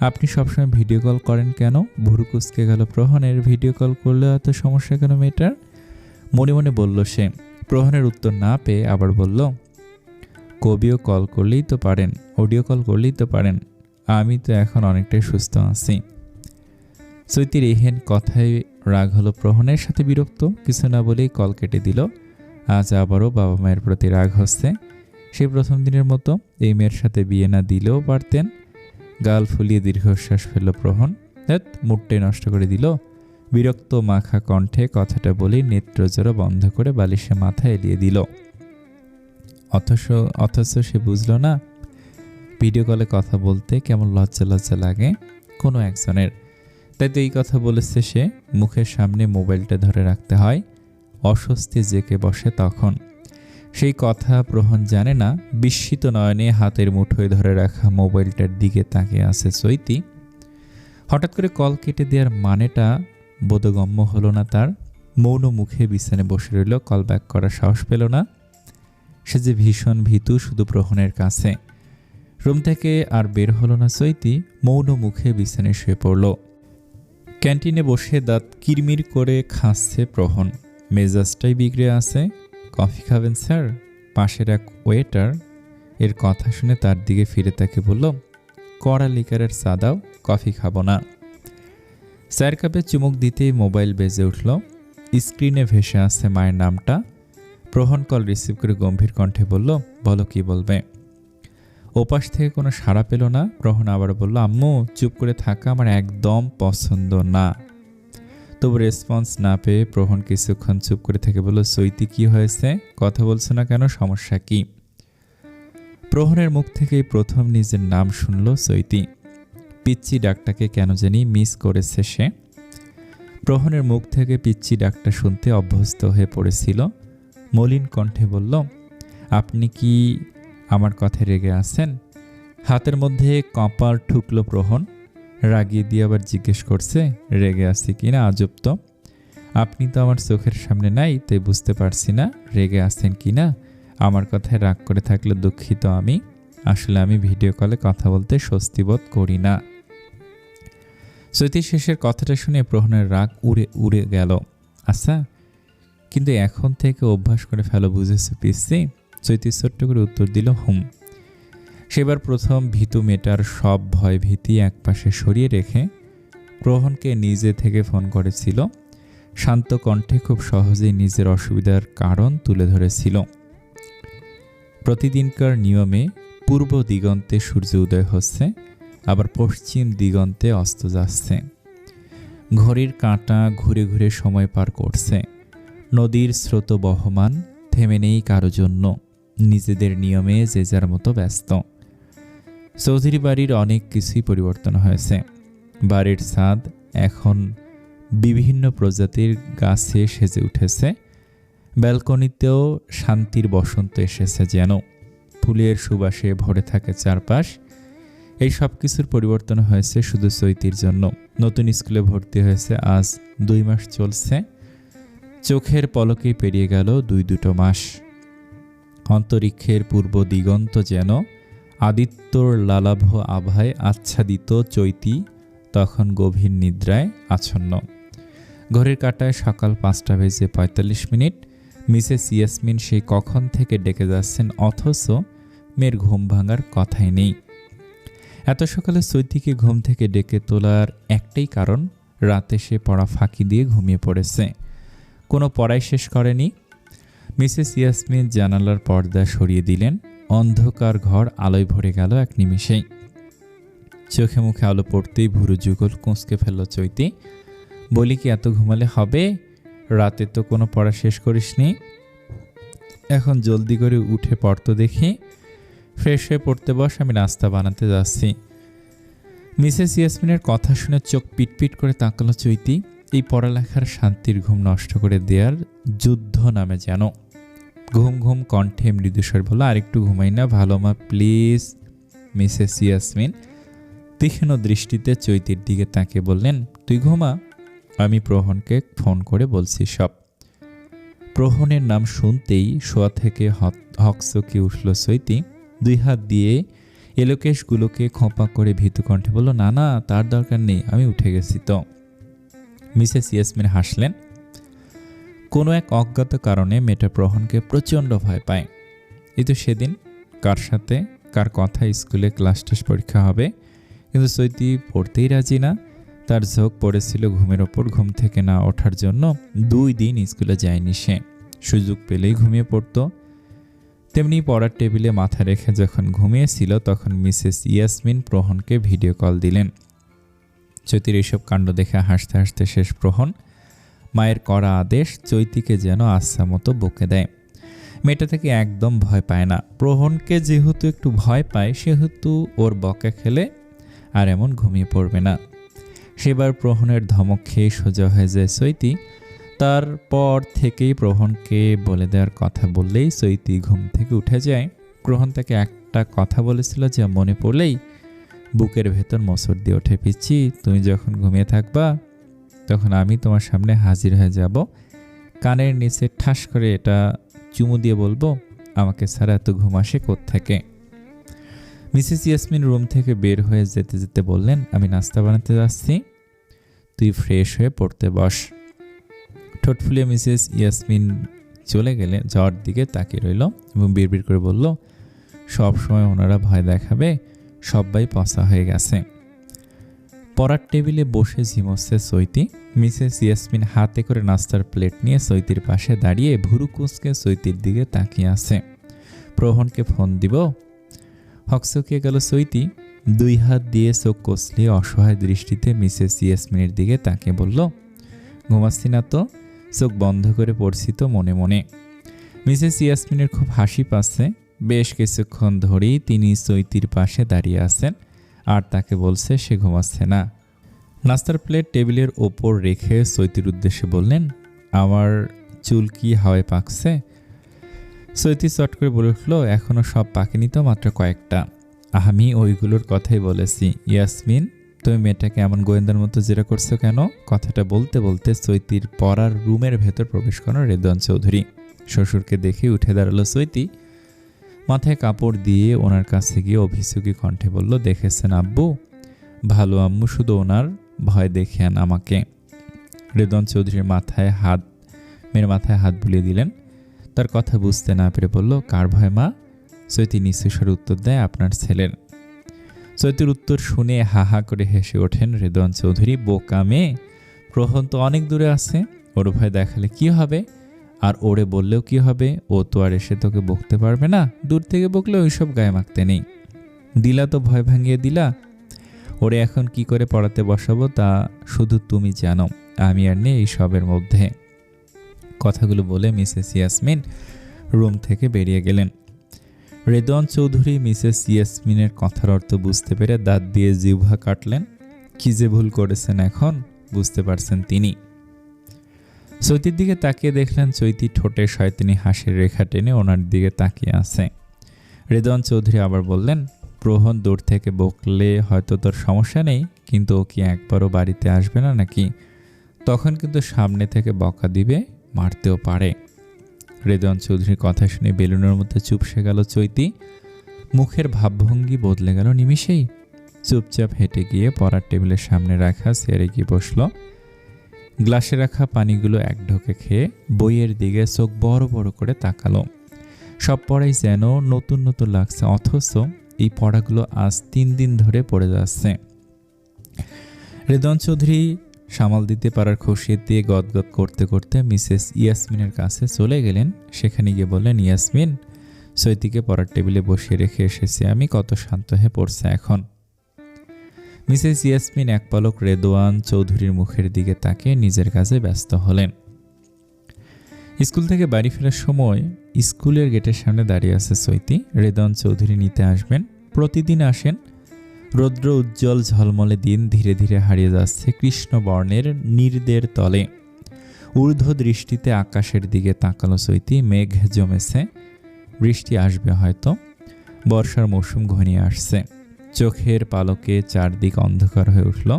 আপনি সবসময় ভিডিও কল করেন কেন? ভুরু কুঁচকে গেল প্রহনের। ভিডিও কল করলে এত সমস্যা কেন মেয়েটার? মনে মনে বলল সে। প্রহনের উত্তর না পেয়ে আবার বলল, কবিও কল করলেই তো পারেন, অডিও কল করলেই তো পারেন, আমি তো এখন অনেকটাই সুস্থ আছি। চৈতির এহেন কথায় রাগ হলো প্রহনের, সাথে বিরক্ত। কিছু না বলেই কল কেটে দিল। আজ আবারও বাবা মায়ের প্রতি রাগ হচ্ছে। সেই প্রথম দিনের মতো এই মেয়ের সাথে বিয়ে না দিলেও পারতেন। গাল ফুলিয়ে দীর্ঘশ্বাস ফেলল প্রহন। মুডটাই নষ্ট করে দিল। বিরক্ত মাখা কণ্ঠে কথাটা বলেই নেত্রজোড়া বন্ধ করে বালিশে মাথা এলিয়ে দিল। অথচ সে বুঝল না ভিডিও কলে কথা বলতে কেমন লজ্জা লজ্জা লাগে কোনো একজনের। তাই তো এই কথা বলেছে সে। মুখের সামনে মোবাইলটা ধরে রাখতে হয়, অস্বস্তি জেকে বসে তখন। সেই কথা প্রহন জানে না। বিস্মিত নয়নে হাতের মুঠোয় ধরে রাখা মোবাইলটার দিকে তাকিয়ে আছে চৈতি। হঠাৎ করে কল কেটে দেওয়ার মানেটা বোধগম্য হলো না তার। মৌন মুখে বিছানে বসে রইল, কল ব্যাক করার সাহস পেল না। সে যে ভীষণ ভীতু শুধু প্রহনের কাছে। রুম থেকে আর বের হলো না চৈতি, মৌন মুখে বিছানে শুয়ে পড়ল। ক্যান্টিনে বসে দাঁত কিরমির করে খাচ্ছে প্রহন। মেজাজটাই বিগড়ে আছে। কফি খাবেন স্যার? পাশের এক ওয়েটার এর কথা শুনে তার দিকে ফিরে তাকে বলল, কড়া লিকারের চা দাও, কফি খাবো না। স্যার কাপে চুমুক দিতেই মোবাইল বেজে উঠল। স্ক্রিনে ভেসে আসছে মায়ের নামটা। প্রহন কল রিসিভ করে গম্ভীর কণ্ঠে বলল, বলো কি বলবে। ওপাশ থেকে কোনো সাড়া পেল না। প্রহন আবার বলল, আম্মু চুপ করে থাকা আমার একদম পছন্দ না। তবু রেসপন্স না পেয়ে প্রহন কিছুক্ষণ চুপ করে থেকে বলল, চৈতি কি হয়েছে? কথা বলছো না কেন? সমস্যা কি? প্রহনের মুখ থেকেই প্রথম নিজের নাম শুনল চৈতি। পিচ্চি ডাকটাকে কেন জানি মিস করেছে সে। প্রহনের মুখ থেকে পিচ্চি ডাকটা শুনতে অভ্যস্ত হয়ে পড়েছিল। মলিন কণ্ঠে বলল, আপনি কি আমার কথায় রেগে আছেন? হাতের মধ্যে কপাল ঠুকলো প্রহন। রাগিয়ে দিয়ে আবার জিজ্ঞেস করছে, রেগে আছি কিনা? আজব তো, আপনি তো আমার চোখের সামনে নাই, তাই বুঝতে পারছি না রেগে আছেন কিনা। আমার কথায় রাগ করে থাকলে দুঃখিত আমি। আসলে আমি ভিডিও কলে কথা বলতে স্বস্তি বোধ করি না। চৈতি শেষের কথাটা শুনে প্রহনের রাগ উড়ে উড়ে গেল। আচ্ছা, কিন্তু এখন থেকে অভ্যাস করে ফেলো, বুঝেছো পিসি? চৈতি ছোট্ট করে উত্তর দিল, হুম। সেবার প্রথম ভীতু মেটার সব ভয় ভীতি একপাশে সরিয়ে রেখে প্রহনকে নিজে থেকে ফোন করেছিল। শান্ত কণ্ঠে খুব সহজেই নিজের অসুবিধার কারণ তুলে ধরেছিল। প্রতিদিনকার নিয়মে পূর্ব দিগন্তে সূর্য উদয় হচ্ছে, আবার পশ্চিম দিগন্তে অস্ত যাচ্ছে। ঘড়ির কাঁটা ঘুরে ঘুরে সময় পার করছে। নদীর স্রোত বহমান, থেমে নেই কারো জন্য। নিজেদের নিয়মে যে যার মতো ব্যস্ত। চৌধুরী বাড়ির অনেক কিছুই পরিবর্তন হয়েছে। বাড়ির ছাদ এখন বিভিন্ন প্রজাতির গাছে সেজে উঠেছে। ব্যালকনিতেও শান্তির বসন্ত এসেছে যেন। ফুলের সুবাসে ভরে থাকে চারপাশ। এই সব কিছুর পরিবর্তন হয়েছে শুধু চৈতির জন্য। নতুন স্কুলে ভর্তি হয়েছে আজ 2 মাস চলছে। চোখের পলকেই পেরিয়ে গেল 2 মাস। অন্তরিক্ষের পূর্ব দিগন্ত যেন আদিত্যর লালাভ আভায় আচ্ছাদিত। চৈতি তখন গভীর নিদ্রায় আচ্ছন্ন। ঘড়ির কাঁটায় সকাল 5:45। মিসেস ইয়াসমিন সেই কখন থেকে ডেকে যাচ্ছেন, অথচ মেয়ের ঘুম ভাঙার কথাই নেই। এত সকালে চৈতিকে ঘুম থেকে ডেকে তোলার একটাই কারণ, রাতে সে পড়া ফাঁকি দিয়ে ঘুমিয়ে পড়েছে, কোনো পড়াই শেষ করেনি। মিসেস ইয়াসমিন জানালার পর্দা সরিয়ে দিলেন। অন্ধকার ঘর আলোয় ভরে গেল এক নিমিষেই। চোখে মুখে আলো পড়তেই ভুরু যুগল কুঁচকে ফেলল চৈতি। বলি কি এত ঘুমালে হবে? রাতে তো কোনো পড়া শেষ করিসনি। এখন জলদি করে উঠে পড়তো দেখি। ফ্রেশ হয়ে পড়তে বস, আমি নাস্তা বানাতে যাচ্ছি। মিসেস ইয়াসমিনের কথা শুনে চোখ পিটপিট করে তাকালো চৈতি। এই পড়ালেখার শান্তির ঘুম নষ্ট করে দেওয়ার যুদ্ধ নামে যেন। ঘুম ঘুম কণ্ঠে মৃদুস্বর বলল, আরেকটু ঘুমাই না ভালো মা, প্লিজ। মিসেস ইয়াসমিন তীক্ষ্ণ দৃষ্টিতে চৈতির দিকে তাকিয়ে বললেন, তুই ঘুমা, আমি প্রহনকে ফোন করে বলছি সব। প্রহনের নাম শুনতেই শোয়া থেকে হকচকি উঠল চৈতি। 2 হাত দিয়ে এলোকেশগুলোকে খোঁপা করে ভীতু কণ্ঠে বলল, না না, তার দরকার নেই, আমি উঠে গেছি তো। মিসেস ইয়াসমিন হাসলেন। কোনো এক অজ্ঞাত কারণে মেয়েটা প্রহনকে প্রচণ্ড ভয় পায়। এই তো সেদিন কার সাথে কার কথা স্কুলে ক্লাস টেস্ট পরীক্ষা হবে, কিন্তু চৈতি পড়তেই রাজি না। তার ঝোঁক পড়েছিল ঘুমের ওপর। ঘুম থেকে না ওঠার জন্য 2 দিন স্কুলে যায়নি সে। সুযোগ পেলেই ঘুমিয়ে পড়ত। তেমনি পড়ার টেবিলে মাথা রেখে যখন ঘুমিয়েছিল, তখন মিসেস ইয়াসমিন প্রহনকে ভিডিও কল দিলেন। চৈতির এইসব কাণ্ড দেখে হাসতে হাসতে শেষ প্রহন। মায়ের করা আদেশ চৈতিকে যেন আচ্ছা মতো বকে দেয়। মেয়েটা থেকে একদম ভয় পায় না। প্রহনকে যেহেতু একটু ভয় পায়, সেহেতু ওর বকা খেলে আর এমন ঘুমিয়ে পড়বে না। সেবার প্রহনের ধমক খেয়ে সোজা হয়ে যায় চৈতি। তারপর থেকেই প্রহনকে বলে দেওয়ার কথা বললেই চৈতি ঘুম থেকে উঠে যায়। প্রহন তাকে একটা কথা বলেছিল, যা মনে পড়লেই বুকের ভেতর মোচড় দিয়ে ওঠে, পিচ্ছি তুমি যখন ঘুমিয়ে থাকবা তখন আমি তোমার সামনে হাজির হয়ে যাব। কানের নিচে ঠাস করে এটা চুমু দিয়ে বলবো, আমাকে ছাড়া এত ঘুম আসে কোত্থেকে। মিসেস ইয়াসমিন রুম থেকে বের হয়ে যেতে যেতে বললেন, আমি নাস্তা বানাতে যাচ্ছি, তুই ফ্রেশ হয়ে পড়তে বস। ঠোঁট ফুলিয়ে মিসেস ইয়াসমিন চলে গেলে যাওয়ার দিকে তাকিয়ে রইল এবং বিড়বিড় করে বলল, সব সময় ওনারা ভয় দেখাবে, সবাই পচা হয়ে গেছে। পড়ার টেবিলে বসে ঝিমোচ্ছে চৈতি। মিসেস ইয়াসমিন হাতে করে নাস্তার প্লেট নিয়ে চৈতির পাশে দাঁড়িয়ে ভুরু কুঁচকে চৈতির দিকে তাকিয়ে আছে। প্রহনকে ফোন দিব? হকচকিয়ে গেল চৈতি। 2 হাত দিয়ে চোখ কষলিয়ে অসহায় দৃষ্টিতে মিসেস ইয়াসমিনের দিকে তাকিয়ে বলল, ঘুমাচ্ছি না তো, চোখ বন্ধ করে পড়ছি তো মনে মনে। মিসেস ইয়াসমিনের খুব হাসি পাচ্ছে। বেশ কিছুক্ষণ ধরেই তিনি চৈতির পাশে দাঁড়িয়ে আছেন আর তাকে বলছে সে ঘুমাচ্ছে না। নাস্তার প্লেট টেবিলের ওপর রেখে চৈতির উদ্দেশ্যে বললেন, আমার চুল কি হাওয়ায় পাকছে? চৈতি চট করে বলে উঠল, এখনও সব পাকেনি তো, মাত্র কয়েকটা। আমি ওইগুলোর কথাই বলেছি। ইয়াসমিন, তুমি মেয়েটাকে এমন গোয়েন্দার মতো জেরা করছো কেন? কথাটা বলতে বলতে চৈতির পড়ার রুমের ভেতর প্রবেশ করেন রেদওয়ান চৌধুরী। শ্বশুরকে দেখে উঠে দাঁড়ালো চৈতি। মাথায় কাপড় দিয়ে ওনার কাছে গিয়ে অভিযোগী কণ্ঠে বলল, দেখেছেন আব্বু? ভালো আম্মু, শুধু ওনার ভয় দেখেন আমাকে। রেদওয়ান চৌধুরীর মাথায় হাত বুলিয়ে দিলেন। তার কথা বুঝতে না পেরে বলল, কার ভয় মা? চৈতি নিঃস্বর উত্তর দেয়, আপনার ছেলের। চৈতির উত্তর শুনে হা হা করে হেসে ওঠেন রেদওয়ান চৌধুরী। বোকা মেয়ে, প্রহন তো অনেক দূরে আছে, ওর ভয় দেখালে কি হবে? আর ওরে বললেও কি হবে? ও তো আর এসে তোকে বকতে পারবে না। দূর থেকে বকলে ওইসব গায়ে মাখতে নেই। দিলা তো ভয় ভাঙিয়ে দিলা। ওরে এখন কি করে পড়াতে বসাবো তা শুধু তুমি জানো, আমি আর নেই এইসবের মধ্যে। কথাগুলো বলে মিসেস ইয়াসমিন রুম থেকে বেরিয়ে গেলেন। রেদওয়ান চৌধুরী মিসেস ইয়াসমিনের কথার অর্থ বুঝতে পেরে দাঁত দিয়ে জিহ্বা কাটলেন। কি যে ভুল করেছেন এখন বুঝতে পারছেন তিনি। চৈতির দিকে তাকিয়ে দেখলেন চৈতি ঠোঁটে শয়তানি হাসির রেখা টেনে ওনার দিকে তাকিয়ে আছে। রেদওয়ান চৌধুরী আবার বললেন, প্রহন দূর থেকে বকলে হয়তো তোর সমস্যা নেই, কিন্তু ও কি একবারও বাড়িতে আসবে না নাকি? তখন কিন্তু সামনে থেকে বকা দিবে, মারতেও পারে। রেদওয়ান চৌধুরীর কথা শুনে বেলুনের মধ্যে চুপসে গেল চৈতি। মুখের ভাবভঙ্গি বদলে গেল নিমিষেই। চুপচাপ হেঁটে গিয়ে পড়ার টেবিলের সামনে রাখা চেয়ারে গিয়ে বসল। গ্লাসে রাখা পানিগুলো এক ঢোকে খেয়ে বইয়ের দিকে চোখ বড় বড় করে তাকালো। সব পড়াই যেন নতুন নতুন লাগছে, অথচ এই পড়াগুলো আজ 3 দিন ধরে পড়ে যাচ্ছে। রেদওয়ান চৌধুরী সামাল দিতে পারার খুশি দিয়ে গদগদ করতে করতে মিসেস ইয়াসমিনের কাছে চলে গেলেন। সেখানে গিয়ে বললেন, ইয়াসমিন, চৈতিকে পড়ার টেবিলে বসিয়ে রেখে এসেছি আমি, কত শান্ত হয়ে পড়ছে এখন। মিসেস ইয়াসমিন এক পলক রেদওয়ান চৌধুরীর মুখের দিকে তাকিয়ে নিজের কাজে ব্যস্ত হলেন। স্কুল থেকে বাড়ি ফেরার সময় স্কুলের গেটের সামনে দাঁড়িয়ে আছে চৈতি। রেদওয়ান চৌধুরী নিতে আসবেন, প্রতিদিন আসেন। রৌদ্র উজ্জ্বল ঝলমলে দিন ধীরে ধীরে হারিয়ে যাচ্ছে কৃষ্ণ বর্ণের নীরদের তলে। ঊর্ধ্ব দৃষ্টিতে আকাশের দিকে তাকালো চৈতি। মেঘ জমেছে, বৃষ্টি আসবে হয়তো, বর্ষার মৌসুম ঘনিয়ে আসছে। চোখের পালকে চারদিক অন্ধকার হয়ে উঠল।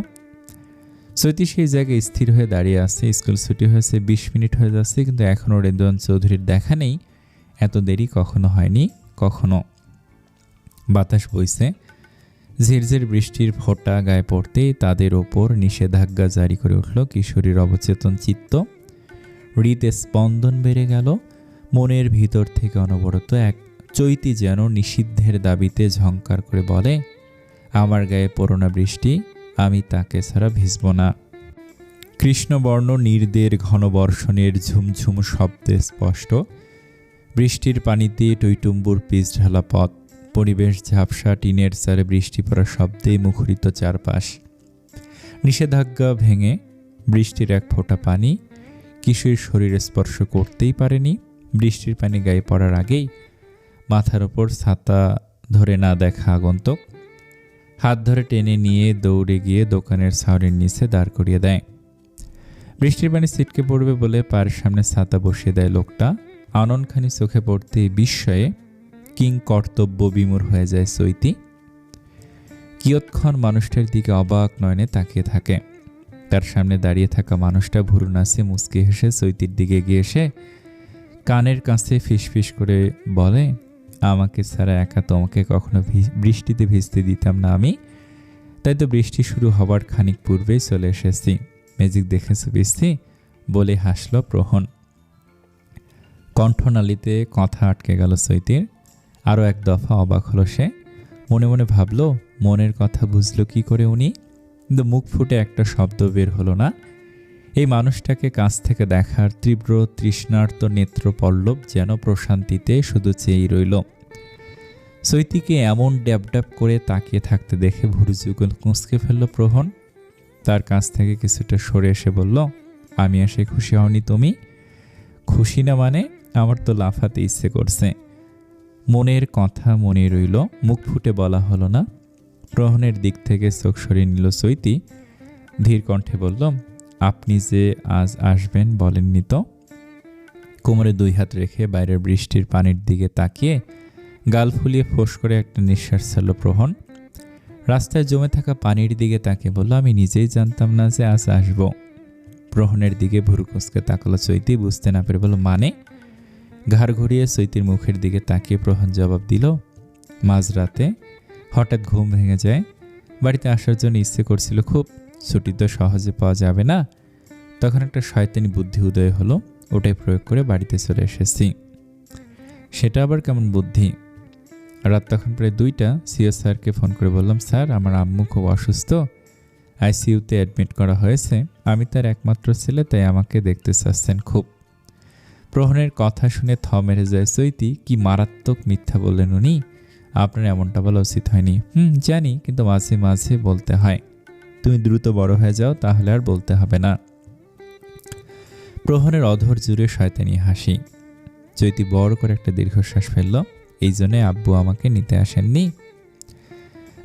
চৈতি সেই জায়গায় স্থির হয়ে দাঁড়িয়ে আছে। স্কুল ছুটি হয়েছে, 20 মিনিট হয়ে যাচ্ছে, কিন্তু এখনও রেদওয়ান চৌধুরীর দেখা নেই। এত দেরি কখনো হয়নি কখনো। বাতাস বইছে, ঝিরঝির বৃষ্টির ফোঁটা গায়ে পড়তেই তাদের ওপর নিষেধাজ্ঞা জারি করে উঠল কিশোরীর অবচেতন চিত্ত। হৃদে স্পন্দন বেড়ে গেল। মনের ভিতর থেকে অনবরত এক চৈতি যেন নিষিদ্ধের দাবিতে ঝংকার করে বলে, আমার গায়ে পড়ো না বৃষ্টি, আমি তাকে ছাড়া ভিজব না। কৃষ্ণবর্ণ নীরদের ঘন বর্ষণের ঝুমঝুম শব্দে স্পষ্ট। বৃষ্টির পানিতে টইটুম্বুর পিচ ঢালা পথ, পরিবেশ ঝাপসা, টিনের চারে বৃষ্টি পড়ার শব্দে মুখরিত চারপাশ। নিষেধাজ্ঞা ভেঙে বৃষ্টির এক ফোঁটা পানি কিশোরীর শরীরে স্পর্শ করতেই পারেনি। বৃষ্টির পানি গায়ে পড়ার আগেই মাথার ওপর ছাতা ধরে না দেখা আগন্তুক হাত ধরে টেনে নিয়ে দৌড়ে গিয়ে দোকানের ছাউনির নিচে দাঁড় করিয়ে দেয়। বৃষ্টির পানি ছিটকে পড়বে বলে পায়ের সামনে ছাতা বসিয়ে দেয় লোকটা। আননখানি চোখে পড়তে বিস্ময়ে কিং কর্তব্য বিমূঢ় হয়ে যায় চৈতি। কিয়ৎক্ষণ মানুষটার দিকে অবাক নয়নে তাকিয়ে থাকে। তার সামনে দাঁড়িয়ে থাকা মানুষটা ভুরু নাচে মুচকি হেসে চৈতির দিকে গিয়ে এসে কানের কাছে ফিসফিস করে বলে, আমাকে ছাড়া একা তোমাকে কখনো বৃষ্টিতে ভিজতে দিতাম না আমি, তাই তো বৃষ্টি শুরু হবার খানিক পূর্বেই চলে এসেছি। ম্যাজিক দেখেছো বৃষ্টি? বলে হাসল প্রহন। কণ্ঠনালীতে কথা আটকে গেল চৈতির। আরও এক দফা অবাক হলো সে। মনে মনে ভাবল, মনের কথা বুঝলো কি করে উনি? কিন্তু মুখ ফুটে একটা শব্দ বের হলো না। এই মানুষটাকে কাছ থেকে দেখার তীব্র তৃষ্ণার্ত নেত্রপল্লব যেন প্রশান্তিতে শুধু চেয়েই রইল। চৈতিকে এমন ড্যাব করে তাকিয়ে থাকতে দেখে ভুরু যুগল কুঁচকে ফেলল প্রহন। তার কাছ থেকে কিছুটা সরে এসে বলল, আমি এসে খুশি হওনি তুমি? খুশি না মানে? আমার তো লাফাতে ইচ্ছে করছে। মনের কথা মনে রইল, মুখ ফুটে বলা হলো না। প্রহনের দিক থেকে চোখ সরিয়ে নিল চৈতি। ধীর কণ্ঠে বলল, আপনি যে আজ আসবেন বলেননি তো? কোমরে 2 হাত রেখে বাইরের বৃষ্টির পানির দিকে তাকিয়ে গাল ফুলিয়ে ফোঁস করে একটা নিঃশ্বাস ছাড়ল প্রহন। রাস্তায় জমে থাকা পানির দিকে তাকিয়ে বলল, আমি নিজেই জানতাম না যে আজ আসবো। প্রহনের দিকে ভুরু কুঁচকে তাকালো চৈতি। বুঝতে না পেরে বলল, মানে? ঘাড় ঘুরিয়ে চৈতির মুখের দিকে তাকিয়ে প্রহন জবাব দিল, মাঝরাতে হঠাৎ ঘুম ভেঙে যায়। বাড়িতে আসার জন্য ইচ্ছে করছিল খুব, ছুটি তো সহজে পাওয়া যাবে না। তখন একটা শয়তানি বুদ্ধি উদয় হলো, ওটাই প্রয়োগ করে বাড়িতে চলে এসেছি। সেটা আবার কেমন বুদ্ধি? রাত তখন প্রায় 2টা। সিও স্যারকে ফোন করে বললাম, স্যার আমার আম্মু খুব অসুস্থ, আইসিইউতে অ্যাডমিট করা হয়েছে। আমি তার একমাত্র ছেলে, তাই আমাকে দেখতে চাচ্ছেন খুব। প্রহনের কথা শুনে থ মেরে যায় চৈতি। কি মারাত্মক মিথ্যা বললেন উনি। আপনার এমনটা বলা উচিত হয়নি। জানি, কিন্তু মাঝে মাঝে বলতে হয়। তুমি দ্রুত বড় হয়ে যাও, তাহলে আর বলতে হবে না। প্রহনের অধর জুড়ে শয়তানি হাসি। চৈতি বড় করে একটা দীর্ঘশ্বাস ফেলল। এই জন্যে আব্বু আমাকে নিতে আসেননি?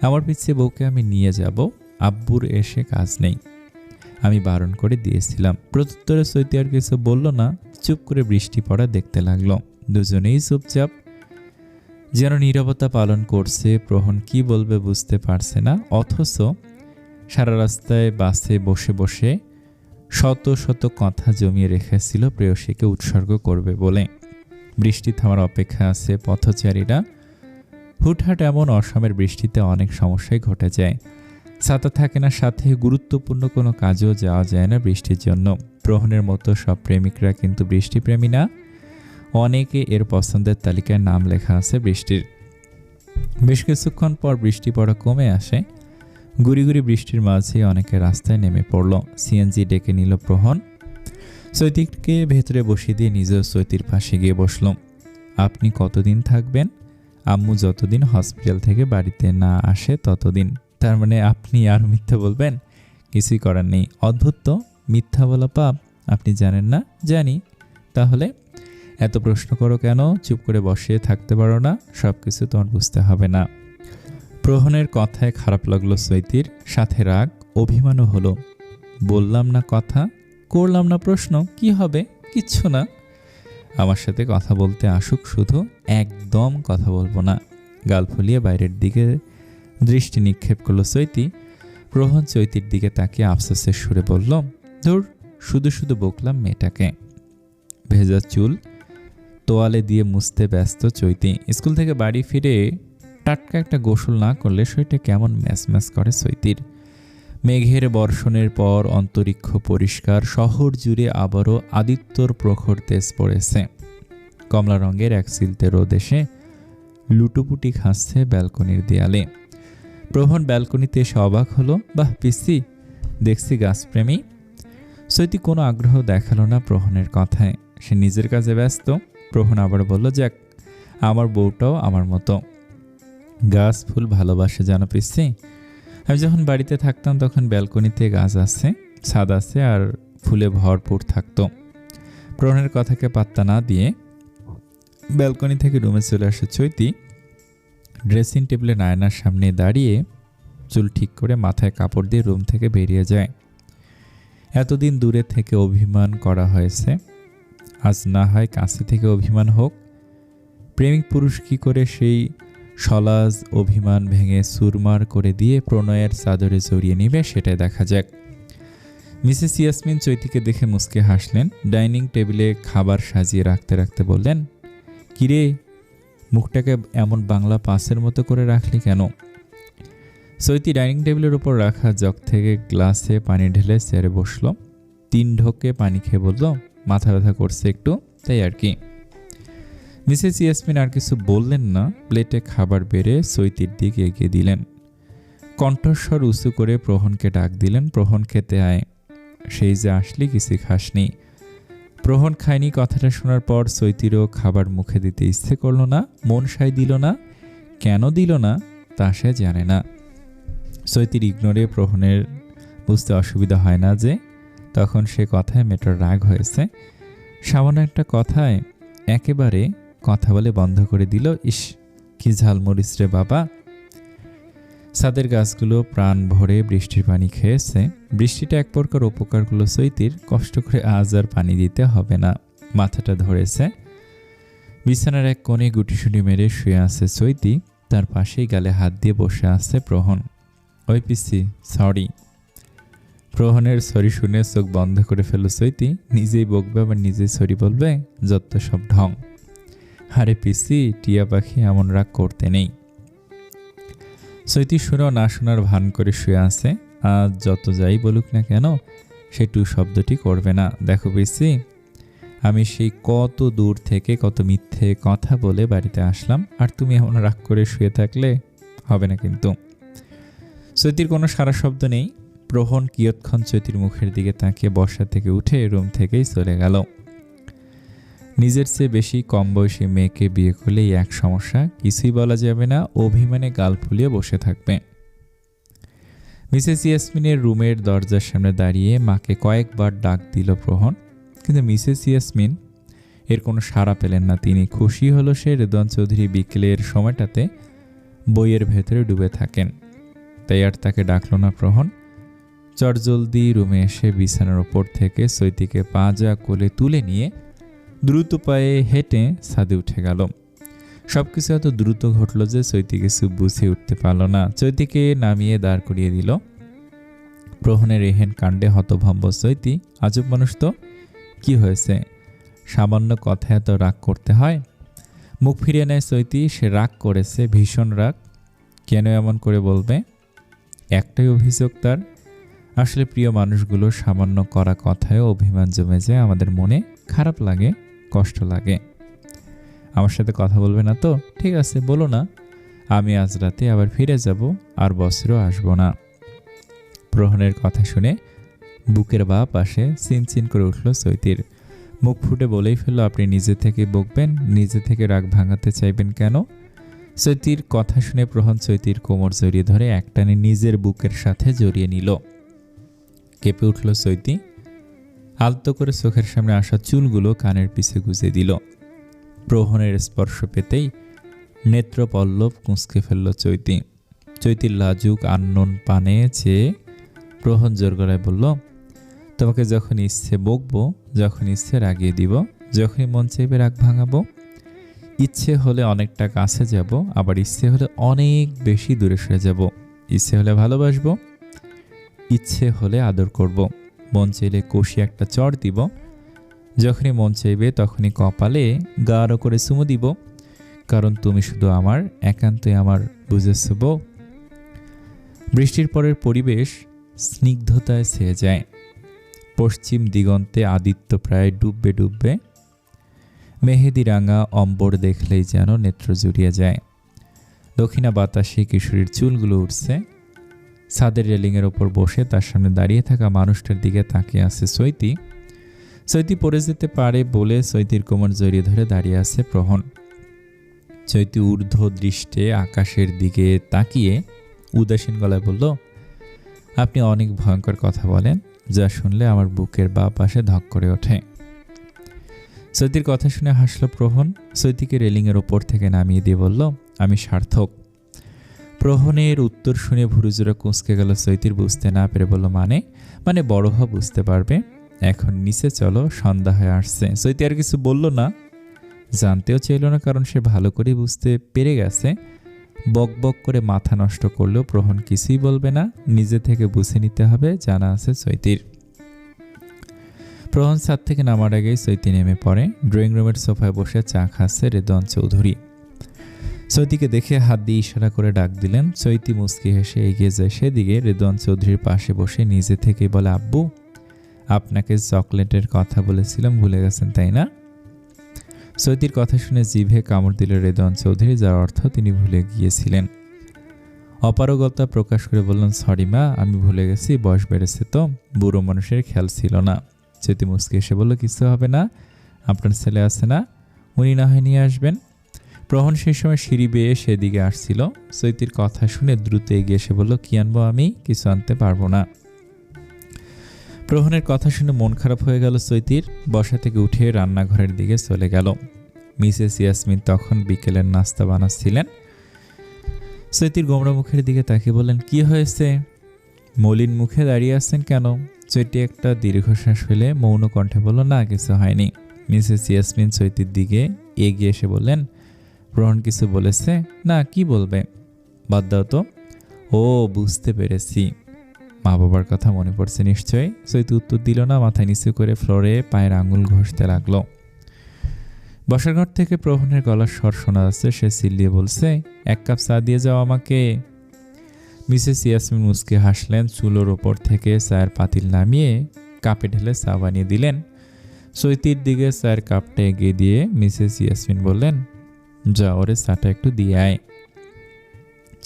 আমার পিছিয়ে বউকে আমি নিয়ে যাব, আব্বুর এসে কাজ নেই। আমি বারণ করে দিয়েছিলাম। প্রত্যুত্তরে চৈতি আর কিছু বলল না, চুপ করে বৃষ্টি পড়া দেখতে লাগলো। দুজনেই চুপচাপ, যেন নীরবতা পালন করছে। প্রহন কি বলবে বুঝতে পারছে না, অথচ সারা রাস্তায় বাসে বসে বসে শত শত কথা জমিয়ে রেখেছিল প্রেয়সীকে উৎসর্গ করবে বলে। বৃষ্টি থামার অপেক্ষা আছে পথচারীরা। হুটহাট এমন অসময়ের বৃষ্টিতে অনেক সমস্যাই ঘটে যায়। ছাতা থাকে না সাথে, গুরুত্বপূর্ণ কোনো কাজেও যাওয়া যায় না বৃষ্টির জন্য। প্রহনের মতো সব প্রেমিকরা কিন্তু বৃষ্টিপ্রেমী না। অনেকে এর পছন্দের তালিকায় নাম লেখা আছে বৃষ্টির। বেশ কিছুক্ষণ পর বৃষ্টি পড়া কমে আসে। গুড়ি গুড়ি বৃষ্টির মাঝে অনেকে রাস্তায় নেমে পড়ল। সিএনজি ডেকে নিল প্রহন। চৈতিকে ভেতরে বসিয়ে দিয়ে নিজেও চৈতির পাশে গিয়ে বসল। আপনি কতদিন থাকবেন? আম্মু যতদিন হসপিটাল থেকে বাড়িতে না আসে ততদিন। তার মানে আপনি আর মিথ্যা বলবেন? কিছুই করার নেই। অদ্ভুত তো, মিথ্যা বলা পাপ, আপনি জানেন না? জানি। তাহলে এত প্রশ্ন করো কেন? চুপ করে বসে থাকতে পারো না? সব কিছু তোমার বুঝতে হবে না। প্রহনের কথায় খারাপ লাগলো চৈতির, সাথে রাগ, অভিমানও হলো। বললাম না কথা, করলাম না প্রশ্ন, কি হবে? কিচ্ছু না। আমার সাথে কথা বলতে আসুক শুধু, একদম কথা বলবো না। গাল ফুলিয়ে বাইরের দিকে দৃষ্টি নিক্ষেপ করলো চৈতি। প্রহন চৈতির দিকে তাকিয়ে আফসোসের সুরে বলল, ধুর, শুধু শুধু বকলাম মেয়েটাকে। ভেজা চুল তোয়ালে দিয়ে মুছতে ব্যস্ত চৈতি। স্কুল থেকে বাড়ি ফিরে টাটকা একটা গোসল না করলে শরীরটা কেমন ম্যাচ ম্যাচ করে চৈতির। মেঘের বর্ষণের পর অন্তরিক্ষ পরিষ্কার, শহর জুড়ে আবারও আদিত্যর প্রখর তেজ পড়েছে। কমলা রঙের এক সিলতে রোদ এসে লুটোপুটি খাচ্ছে ব্যালকনির দেয়ালে। প্রহন ব্যালকনিতে এসে অবাক হলো, বাহ পিসি, দেখছি গাছপ্রেমী। চৈতি কোনো আগ্রহ দেখালো না প্রহনের কথায়, সে নিজের কাজে ব্যস্ত। প্রহন আবার বলল, যাক, আমার বউটাও আমার মতো গাছ ফুল ভালোবাসে জানো পিসি। আমি যখন বাড়িতে থাকতাম তখন ব্যালকনিতে গাছ আছে, ছাদ আছে, আর ফুলে ভরপুর থাকতো। প্রহনের কথাকে পাত্তা না দিয়ে ব্যালকনি থেকে রুমে চলে আসে চৈতি। ড্রেসিং টেবিলের আয়নার সামনে দাঁড়িয়ে চুল ঠিক করে মাথায় কাপড় দিয়ে রুম থেকে বেরিয়ে যায়। এতদিন দূরে থেকে অভিমান করা হয়েছে, আজ না হয় কাছে থেকে অভিমান হোক। প্রেমিক পুরুষ কি করে সেই সলাজ অভিমান ভেঙে চুরমার করে দিয়ে প্রণয়ের চাদরে জড়িয়ে নিবে সেটাই দেখা যাক। মিসেস ইয়াসমিন চৈতিকে দেখে মুচকে হাসলেন। ডাইনিং টেবিলে খাবার সাজিয়ে রাখতে রাখতে বললেন, কিরে, মুখটাকে এমন বাংলা পাঁচের মতো করে রাখলি কেন? চৈতি ডাইনিং টেবিলের উপর রাখা জগ থেকে গ্লাসে পানি ঢেলে চেয়ারে বসলো। 3 ঢোকে পানি খেয়ে বলল, মাথা ব্যথা করছে একটু, তাই আর কি। মিসেস ইয়াসমিন আর কিছু বললেন না। প্লেটে খাবার বেড়ে চৈতির দিকে এগিয়ে দিলেন। কণ্ঠস্বর উঁচু করে প্রহনকে ডাক দিলেন, প্রহন খেতে আয়। সেই যে আসলি কিছু খাসনি। প্রহন খায়নি কথাটা শোনার পর চৈতিরও খাবার মুখে দিতে ইচ্ছে করল না, মন সায় দিল না। কেন দিল না তা সে জানে না। চৈতির ইগনোরে প্রহনের বুঝতে অসুবিধা হয় না যে তখন সে কথায় মেয়েটার রাগ হয়েছে। সামান্য একটা কথায় একেবারে কথা বলে বন্ধ করে দিল। ইস, কি ঝালমরিচ রে বাবা। ছাদের গাছগুলো প্রাণ ভরে বৃষ্টির পানি খেয়েছে। বৃষ্টিটা এক প্রকার উপকারগুলো চৈতির, কষ্ট করে আজ আর পানি দিতে হবে না। মাথাটা ধরেছে। বিছানার এক কোণে গুটিসুটি মেরে শুয়ে আছে চৈতি, তার পাশেই গালে হাত দিয়ে বসে আছে প্রহন। ওই পিসি, সরি। প্রহনের সরি শুনে চোখ বন্ধ করে ফেলল চৈতি। নিজেই বকবে আবার নিজেই সরি বলবে, যত সব ঢং। আরে পিসি, টিয়া পাখি, এমন রাগ করতে নেই। চৈতি শুনেও না শোনার ভান করে শুয়ে আছে। আজ যত যাই বলুক না কেন, সে টু শব্দটি করবে না। দেখো পিসি, আমি সেই কত দূর থেকে কত মিথ্যে কথা বলে বাড়িতে আসলাম, আর তুমি এমন রাগ করে শুয়ে থাকলে হবে না কিন্তু। চৈতির কোনো সারা শব্দ নেই। প্রহন কিয়ৎক্ষণ চৈতির মুখের দিকে তাকিয়ে বসা থেকে উঠে রুম থেকেই চলে গেল। নিজের চেয়ে বেশি কম বয়সী মেয়েকে বিয়ে করলে এই এক সমস্যা, কিছুই বলা যাবে না, অভিমানে গাল ফুলিয়ে বসে থাকবে। মিসেস ইয়াসমিনের রুমের দরজার সামনে দাঁড়িয়ে মাকে কয়েকবার ডাক দিল প্রহন, কিন্তু মিসেস ইয়াসমিন এর কোনো সাড়া পেলেন না। তিনি খুশি হলো সে রেদওয়ান চৌধুরী বিকেলের সময়টাতে বইয়ের ভেতরে ডুবে থাকেন, তাই আর তাকে ডাকল না প্রহন। চটজলদি রুমে এসে বিছানার ওপর থেকে চৈতিকে পাঁজা কোলে তুলে নিয়ে দ্রুত পায়ে হেঁটে ছাদে উঠে গেল। সবকিছু এত দ্রুত ঘটল যে চৈতি কিছু বুঝে উঠতে পারল না। চৈতিকে নামিয়ে দাঁড় করিয়ে দিল। প্রহনের এহেন কাণ্ডে হতভম্ব চৈতি। আজব মানুষ তো, কি হয়েছে? সামান্য কথা এত রাগ করতে হয়? মুখ ফিরিয়ে নেয় চৈতি। সে রাগ করেছে, ভীষণ রাগ। কেন এমন করে বলবে? একটাই অভিযোগ তার, আসলে প্রিয় মানুষগুলোর সামান্য করা কথায় অভিমান জমে যায় আমাদের মনে, খারাপ লাগে, কষ্ট লাগে। আমার সাথে কথা বলবে না তো? ঠিক আছে, বলো না, আমি আজ রাতে আবার ফিরে যাব, আর বছরও আসবো না। প্রহনের কথা শুনে বুকের বাঁ পাশে চিনচিন করে উঠল চৈতির। মুখ ফুটে বলেই ফেলল, আপনি নিজে থেকে বকবেন, নিজে থেকে রাগ ভাঙাতে চাইবেন কেন? চৈতির কথা শুনে প্রহন চৈতির কোমর জড়িয়ে ধরে একটানে নিজের বুকের সাথে জড়িয়ে নিল। কেঁপে উঠল চৈতি। আলতো করে চোখের সামনে আসা চুলগুলো কানের পিছে গুজে দিল। প্রহনের স্পর্শ পেতেই নেত্রপল্লব কুঁচকে ফেলল চৈতি। চৈতির লাজুক আনন পানে চেয়ে প্রহন জোর গলায় বলল, তোমাকে যখন ইচ্ছে বকবো, যখন ইচ্ছে রাগিয়ে দিব, যখনই মন চাইবে রাগ ভাঙাবো। ইচ্ছে হলে অনেকটা কাছে যাব, আবার ইচ্ছে হলে অনেক বেশি দূরে সরে যাব। ইচ্ছে হলে ভালোবাসবো, ইচ্ছে হলে আদর করব, মন চাইলে কষি একটা চড় দিব, যখনই মন চাইবে তখনই কপালে গাঢ় করে চুমু দিব, কারণ তুমি শুধু আমার, একান্তই আমার, বুঝেছ বউ? বৃষ্টির পরের পরিবেশ স্নিগ্ধতায় ছেয়ে যায়। পশ্চিম দিগন্তে আদিত্য প্রায় ডুববে ডুববে। মেহেদি রাঙা অম্বর দেখলেই যেন নেত্র জুড়িয়ে যায়। দক্ষিণা বাতাসে কিশোরীর চুলগুলো উঠছে। ছাদের রেলিংয়ের ওপর বসে তার সামনে দাঁড়িয়ে থাকা মানুষটার দিকে তাকিয়ে আছে চৈতি। চৈতি পড়ে যেতে পারে বলে চৈতির কোমর জড়িয়ে ধরে দাঁড়িয়ে আছে প্রহন। চৈতি ঊর্ধ্ব দৃষ্টে আকাশের দিকে তাকিয়ে উদাসীন গলায় বলল, আপনি অনেক ভয়ঙ্কর কথা বলেন, যা শুনলে আমার বুকের বাঁ পাশে ধক করে ওঠে। চৈতির কথা শুনে হাসল প্রহন। চৈতিকে রেলিংয়ের ওপর থেকে নামিয়ে দিয়ে বলল, আমি সার্থক। প্রহনের উত্তর শুনে ভুরুজোড়া কুঁচকে গেল চৈতির। বুঝতে না পেরে বলল, মানে বড় হওয়া বুঝতে পারবে, এখন নিচে চলো, সন্ধ্যা হয়ে আসছে। চৈতি আর কিছু বলল না, জানতেও চাইল না, কারণ সে ভালো করে বুঝতে পেরে গেছে বক বক করে মাথা নষ্ট করলেও প্রহন কিছুই বলবে না, নিজে থেকে বুঝে নিতে হবে, জানা আছে চৈতির। প্রহন ছাদ থেকে নামার আগেই চৈতি নেমে পড়ে। ড্রয়িং রুমের সোফায় বসে চা খাচ্ছে রেদওয়ান চৌধুরী। চৈতিকে দেখে হাত দিয়ে ইশারা করে ডাক দিলেন। চৈতি মুচকি হেসে এগিয়ে যায় সেদিকে। রেদওয়ান চৌধুরীর পাশে বসে নিজে থেকেই বলে, আব্বু, আপনাকে চকলেটের কথা বলেছিলাম, ভুলে গেছেন তাই না? চৈতির কথা শুনে জিভে কামড় দিল রেদওয়ান চৌধুরী, যার অর্থ তিনি ভুলে গিয়েছিলেন। অপারগতা প্রকাশ করে বললেন, সরি মা, আমি ভুলে গেছি, বয়স বেড়েছে তো, বুড়ো মানুষের খেয়াল ছিল না। চৈতি মুচকি এসে বলল, কিছু হবে না, আপনার ছেলে আছে না, উনি না হয় নিয়ে আসবেন। প্রহন সেই সময় সিঁড়ি বেয়ে সেদিকে আসছিল। চৈতির কথা শুনে দ্রুত এগিয়ে এসে বলল, কি আনবো আমি? কিছু আনতে পারবো না। প্রহনের কথা শুনে মন খারাপ হয়ে গেল চৈতির। বসা থেকে উঠে রান্নাঘরের দিকে চলে গেল। মিসেস ইয়াসমিন তখন বিকেলের নাস্তা বানাচ্ছিলেন। চৈতির গোমরা মুখের দিকে তাকিয়ে বললেন, কি হয়েছে? মলিন মুখে দাঁড়িয়ে আছেন কেন? চৈতি একটা দীর্ঘশ্বাস ফেলে মৌন কণ্ঠে বলল, না কিছু হয়নি। মিসেস ইয়াসমিন চৈতির দিকে এগিয়ে এসে বললেন, প্রহণ কিছু বলেছে? না, কি বলবে? বাদ দাও তো। ও, বুঝতে পেরেছি, মা বাবার কথা মনে পড়ছে নিশ্চয়ই। চৈতি উত্তর দিল না, মাথায় নিচু করে ফ্লোরে পায়ের আঙুল ঘষতে লাগলো। বসার ঘর থেকে প্রহণের গলার স্বর শোনা যাচ্ছে। সে চিল্লিয়ে বলছে, এক কাপ চা দিয়ে যাও আমাকে। মিসেস ইয়াসমিন মুচকে হাসলেন, চুলোর ওপর থেকে চায়ের পাতিল নামিয়ে কাপে ঢেলে চা বানিয়ে দিলেন। চৈতির দিকে চায়ের কাপটা এগিয়ে দিয়ে মিসেস ইয়াসমিন বললেন, যা ওরে চাটা একটু দিয়ে আয়।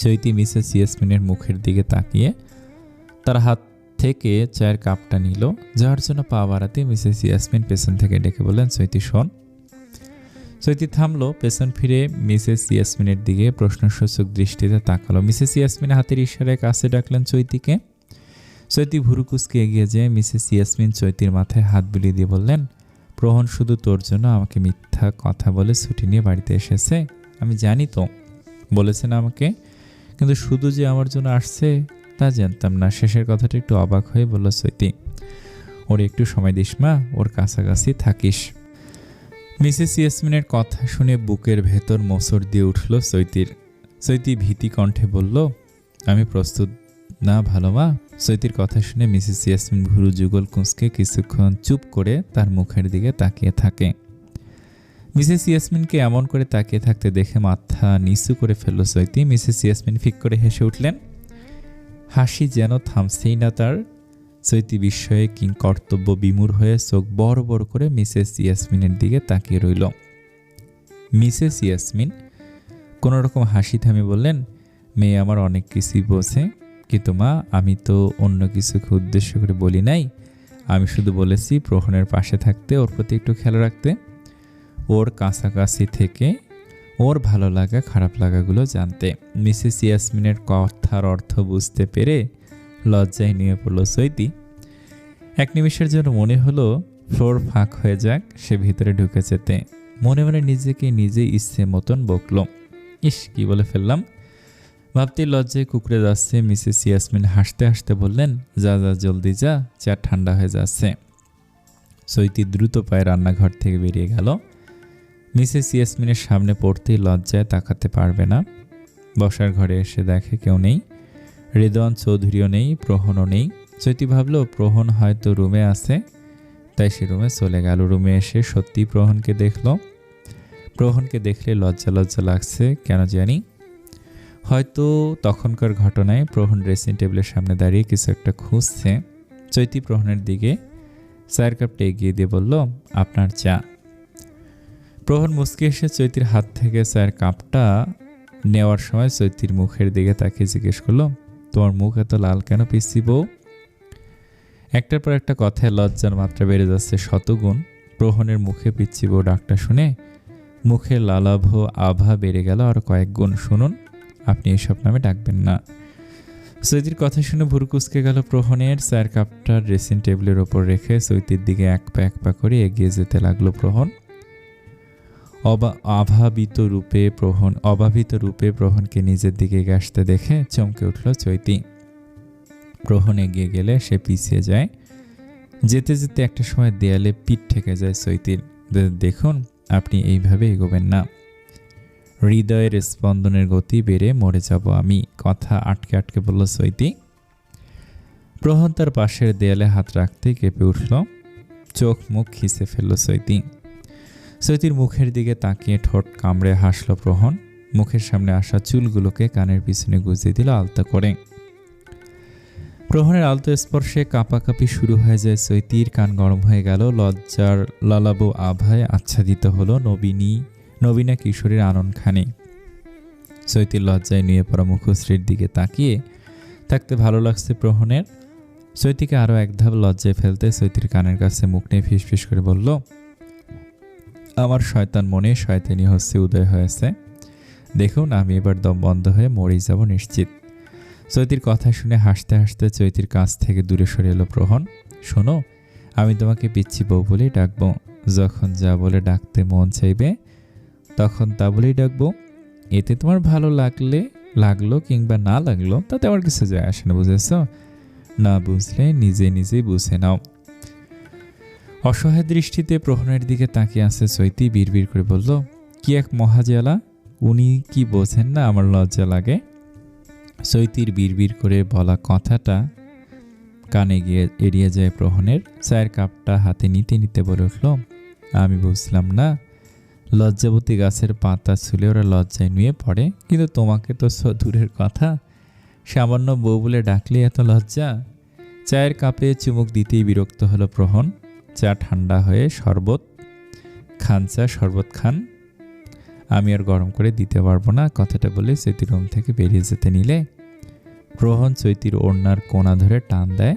চৈতি মিসেস ইয়াসমিনের মুখের দিকে তাকিয়ে তার হাত থেকে চায়ের কাপটা নিল। যাওয়ার জন্য পা বাড়াতে মিসেস ইয়াসমিন পেছন থেকে ডেকে বললেন, চৈতি শোন। চৈতি থামলো, পেছন ফিরে মিসেস ইয়াসমিনের দিকে প্রশ্নসূচক দৃষ্টিতে তাকালো। মিসেস ইয়াসমিন হাতের ইশারায় কাছে ডাকলেন চৈতিকে। চৈতি ভুরুকুচকে এগিয়ে যেয়ে মিসেস ইয়াসমিন চৈতির মাথায় হাত বুলিয়ে দিয়ে বললেন, প্রহণ শুধু তোর জন্য আমাকে মিথ্যা কথা বলে ছুটি নিয়ে বাড়িতে এসেছে। আমি জানি তো, বলেছেন আমাকে, কিন্তু শুধু যে আমার জন্য আসছে তা জানতাম না। শেষের কথাটা একটু অবাক হয়ে বলল চৈতি, ওর একটু সময় দিস মা, ওর কাছাকাছি থাকিস। মিসেস ইয়াসমিনের কথা শুনে বুকের ভেতর মোচড় দিয়ে উঠল চৈতির। চৈতি ভীতি কণ্ঠে বলল, আমি প্রস্তুত না ভালো মা। চৈতির কথা শুনে মিসেস ইয়াসমিন ভুরু যুগল কুঁচকে কিছুক্ষণ চুপ করে তার মুখের দিকে তাকিয়ে থাকে। মিসেস ইয়াসমিনকে এমন করে তাকিয়ে থাকতে দেখে মাথা নিচু করে ফেলল চৈতি। মিসেস ইয়াসমিন ফিক করে হেসে উঠলেন, হাসি যেন থামছেই না তার। চৈতি বিস্ময়ে কিংকর্তব্য বিমূঢ় হয়ে চোখ বড় বড় করে মিসেস ইয়াসমিনের দিকে তাকিয়ে রইল। মিসেস ইয়াসমিন কোনো রকম হাসি থামিয়ে বললেন, মেয়ে আমার অনেক কিছুই বোঝে, কিন্তু মা আমি তো অন্য কিছুকে উদ্দেশ্য করে বলি নাই। আমি শুধু বলেছি প্রহণের পাশে থাকতে, ওর প্রতি একটু খেয়াল রাখতে, ওর কাছাকাছি থেকে ওর ভালো লাগা খারাপ লাগাগুলো জানতে। মিসেস ইয়াসমিনের কথার অর্থ বুঝতে পেরে লজ্জায় নিয়ে পড়ল চৈতি। এক নিমিষের জন্য মনে হলো ফ্লোর ফাঁক হয়ে যাক, সে ভিতরে ঢুকে যেতে। মনে মনে নিজেকে নিজে ইচ্ছে মতন বকল, ইস কি বলে ফেললাম। ভাবতে লজ্জায় কুকড়ে যাচ্ছে। মিসেস ইয়াসমিন হাসতে হাসতে বললেন, যা যা জলদি যা, চা ঠান্ডা হয়ে যাচ্ছে। চৈতি দ্রুত পায়ে রান্নাঘর থেকে বেরিয়ে গেল। মিসেস ইয়াসমিনের সামনে পড়তেই লজ্জায় তাকাতে পারবে না। বসার ঘরে এসে দেখে কেউ নেই, রিদওয়ান চৌধুরীও নেই, প্রহণও নেই। চৈতি ভাবল প্রহণ হয়তো রুমে আছে, তাই সে রুমে চলে গেল। রুমে এসে সত্যি প্রহণকে দেখল। প্রহণকে দেখলে লজ্জা লজ্জা লাগছে কেন জানি। হয়তো তখনকার ঘটনায় প্রহণ ড্রেসিং টেবিলের সামনে দাঁড়িয়ে কিছু একটা খুঁজছে। চৈতি প্রহণের দিকে চায়ের কাপটা এগিয়ে দিয়ে বলল, আপনার চা। প্রহণ মুচকি এসে চৈতির হাত থেকে চায়ের কাপটা নেওয়ার সময় চৈতির মুখের দিকে তাকিয়ে জিজ্ঞেস করলো, তোমার মুখ এত লাল কেন পিসি বউ? একটার পর একটা কথায় লজ্জার মাত্রা বেড়ে যাচ্ছে শতগুণ। প্রহণের মুখে পিচ্ছি বউ ডাকটা শুনে মুখের লালাভ আভা বেড়ে গেল আর কয়েক গুণ। শুনুন, আপনি এসব নামে ডাকবেন না। চৈতির কথা শুনে ভুরকুচকে গেল প্রহণের। চায়ের কাপটা ড্রেসিং টেবিলের ওপর রেখে চৈতির দিকে এক পা করে এগিয়ে যেতে লাগলো প্রহণ। অভাবিত রূপে প্রহণকে নিজের দিকে আসতে দেখে চমকে উঠল চৈতি। প্রহণ এগিয়ে গেলে সে পিছিয়ে যায়। যেতে যেতে একটা সময় দেয়ালে পিঠ ঠেকে যায় চৈতির। দেখুন, আপনি এইভাবে এগোবেন না, হৃদয়ের স্পন্দনের গতি বেড়ে মরে যাব আমি, কথা আটকে আটকে বলল চৈতি। প্রহণ তার পাশের দেয়ালে হাত রাখতেই কেঁপে উঠল, চোখ মুখ খিচে ফেলল চৈতি। চৈতির মুখের দিকে তাকিয়ে ঠোঁট কামড়ে হাসল প্রহণ। মুখের সামনে আসা চুলগুলোকে কানের পিছনে গুজিয়ে দিল আলতো করে। প্রহণের আলতো স্পর্শে কাঁপাকাঁপি শুরু হয়ে যায় চৈতির। কান গরম হয়ে গেল। লজ্জার লালাবো আভায় আচ্ছাদিত হলো নবীনা কিশোরীর আননখানি। চৈতির লজ্জায় নিয়ে পড়া মুখশ্রীর দিকে তাকিয়ে থাকতে ভালো লাগছে প্রহণের। চৈতিকে আরো এক ধাপ লজ্জায় ফেলতে চৈতির কানের কাছে মুখ নিয়ে ফিসফিস করে বলল, আমার শয়তান মনে শয়তানি হচ্ছে উদয় হয়েছে। দেখুন, আমি এবার দম বন্ধ হয়ে মরেই যাব নিশ্চিত। চৈতির কথা শুনে হাসতে হাসতে চৈতির কাছ থেকে দূরে সরে এলো প্রহণ। শোনো, আমি তোমাকে পিচ্ছি বউ বলেই ডাকবো। যখন যা বলে ডাকতে মন চাইবে তখন তা বলেই ডাকবো। এতে তোমার ভালো লাগলো কিংবা না লাগলো তাতে আমার কিছু যায় আসে না, বুঝেছ? না বুঝলে নিজেই বুঝে নাও। অসহায় দৃষ্টিতে প্রহনের দিকে তাকিয়ে আছে চৈতি বিড়বিড় করে বলল, কি এক মহাজ্বালা, উনি কি বোঝেন না আমার লজ্জা লাগে? চৈতির বিড়বিড় করে বলা কথাটা কানে গিয়ে এড়িয়ে যায় প্রহনের। চায়ের কাপটা হাতে নিতে বলে উঠল, আমি বুঝলাম না, লজ্জাবতী গাছের পাতা ছুলে ওরা লজ্জায় নুয়ে পড়ে, কিন্তু তোমাকে তো দূরের কথা, সামান্য বউ বলে ডাকলে এত লজ্জা। চায়ের কাপে চুমুক দিতেই বিরক্ত হলো প্রহন। চা ঠান্ডা হয়ে শরবত খান, আমি আর গরম করে দিতে পারবো না, কথাটা বলে চৈতির রুম থেকে বেরিয়ে যেতে নিলে প্রহন চৈতির ওড়নার কোণা ধরে টান দেয়।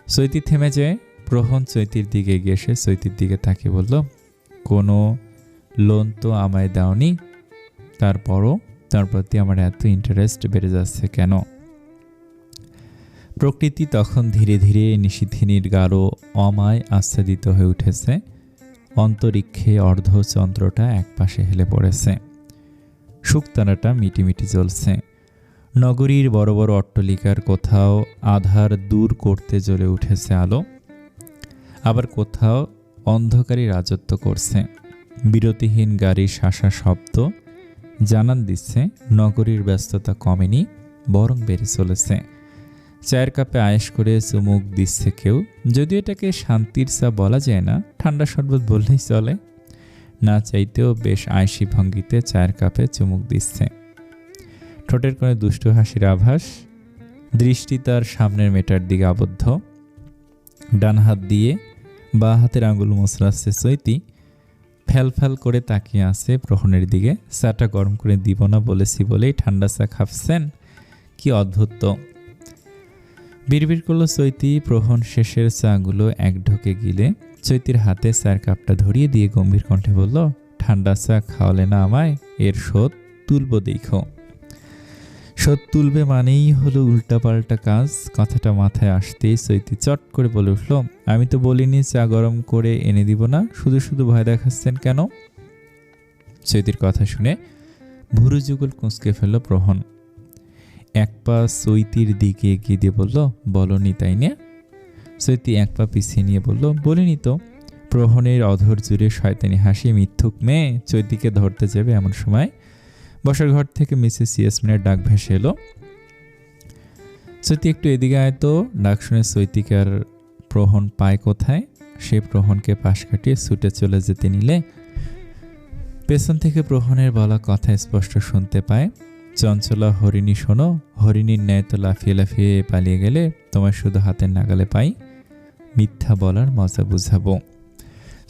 চৈতি থেমে যায়। প্রহন চৈতির দিকে এগিয়ে এসে চৈতির দিকে তাকিয়ে বলল, কোনো লোন তো আমায় দাওনি, তারপরও তার প্রতি আমার এত ইন্টারেস্ট বেড়ে যাচ্ছে কেন? প্রকৃতি তখন ধীরে ধীরে নিশিথিনীর গাঢ় অমায় আচ্ছাদিত হয়ে উঠেছে। অন্তরিক্ষে অর্ধচন্দ্রটা একপাশে হেলে পড়েছে, শুকতারাটা মিটিমিটি জ্বলছে। নগরীর বড় বড় অট্টালিকার কোথাও আধার দূর করতে জ্বলে উঠেছে আলো, আবার কোথাও অন্ধকারই রাজত্ব করছে। বিরতিহীন গাড়ির শাঁসা শব্দ জানান দিচ্ছে নগরীর ব্যস্ততা কমেনি, বরং বেড়ে চলেছে। চায়ের কাপে আয়েশ করে চুমুক দিচ্ছে কেউ, যদিও এটাকে শান্তির চা বলা যায় না, ঠান্ডা শরবত বললেই চলে। না চাইতেও বেশ আয়েশি ভঙ্গিতে চায়ের কাপে চুমুক দিচ্ছে। ঠোঁটের কোণে দুষ্টু হাসির আভাস, দৃষ্টি তার সামনের মেটার দিকে আবদ্ধ। ডান হাত দিয়ে বাঁ হাতের আঙুল মোচড়াচ্ছে চৈতি। ফ্যাল করে তাকিয়ে আছে প্রহনের দিকে। চাটা গরম করে দিব না বলেছি বলেই ঠান্ডা চা খাচ্ছেন, কি অদ্ভুত তো। বিড়বিড় করলো চৈতি। প্রহন শেষের চাগুলো এক ঢোকে গিলে চৈতির হাতে চায়ের কাপটা ধরিয়ে দিয়ে গম্ভীর কণ্ঠে বলল, ঠান্ডা চা খাওয়ালে না আমায়, এর শোধ তুলবো দেখো। শোধ তুলবে মানেই হলো উল্টাপাল্টা কাজ। কথাটা মাথায় আসতেই চৈতি চট করে বলে উঠল, আমি তো বলিনি চা গরম করে এনে দিব না, শুধু ভয় দেখাচ্ছেন কেন? চৈতির কথা শুনে ভুরু যুগল কুঁচকে ফেলল প্রহন। এক পা চৈতির দিকে এগিয়ে দিয়ে বলল, বলনি তাই না? চৈতি এক পা পিছিয়ে নিয়ে বলল, বলিনি তো। প্রহনের অধর জুড়ে শয়তানি হাসি। মিথ্যুক মেয়ে চৈতিকে ধরতে যাবে এমন সময় বসার ঘর থেকে মিসেস ইয়াসমিনের ডাক ভেসে এলো। চৈতি একটু এদিকে আয় তো। ডাক শুনে চৈতিকে আর প্রহন পায় কোথায়। সে প্রহনকে পাশ কাটিয়ে ছুটে চলে যেতে নিলে পেছন থেকে প্রহনের বলা কথা স্পষ্ট শুনতে পায়, চঞ্চলা হরিণী শোনো, হরিণীর ন্যায় তো লাফিয়ে পালিয়ে গেলে তোমার শুধু হাতের নাগালে পাই, মিথ্যা বলার মজা বুঝাবো।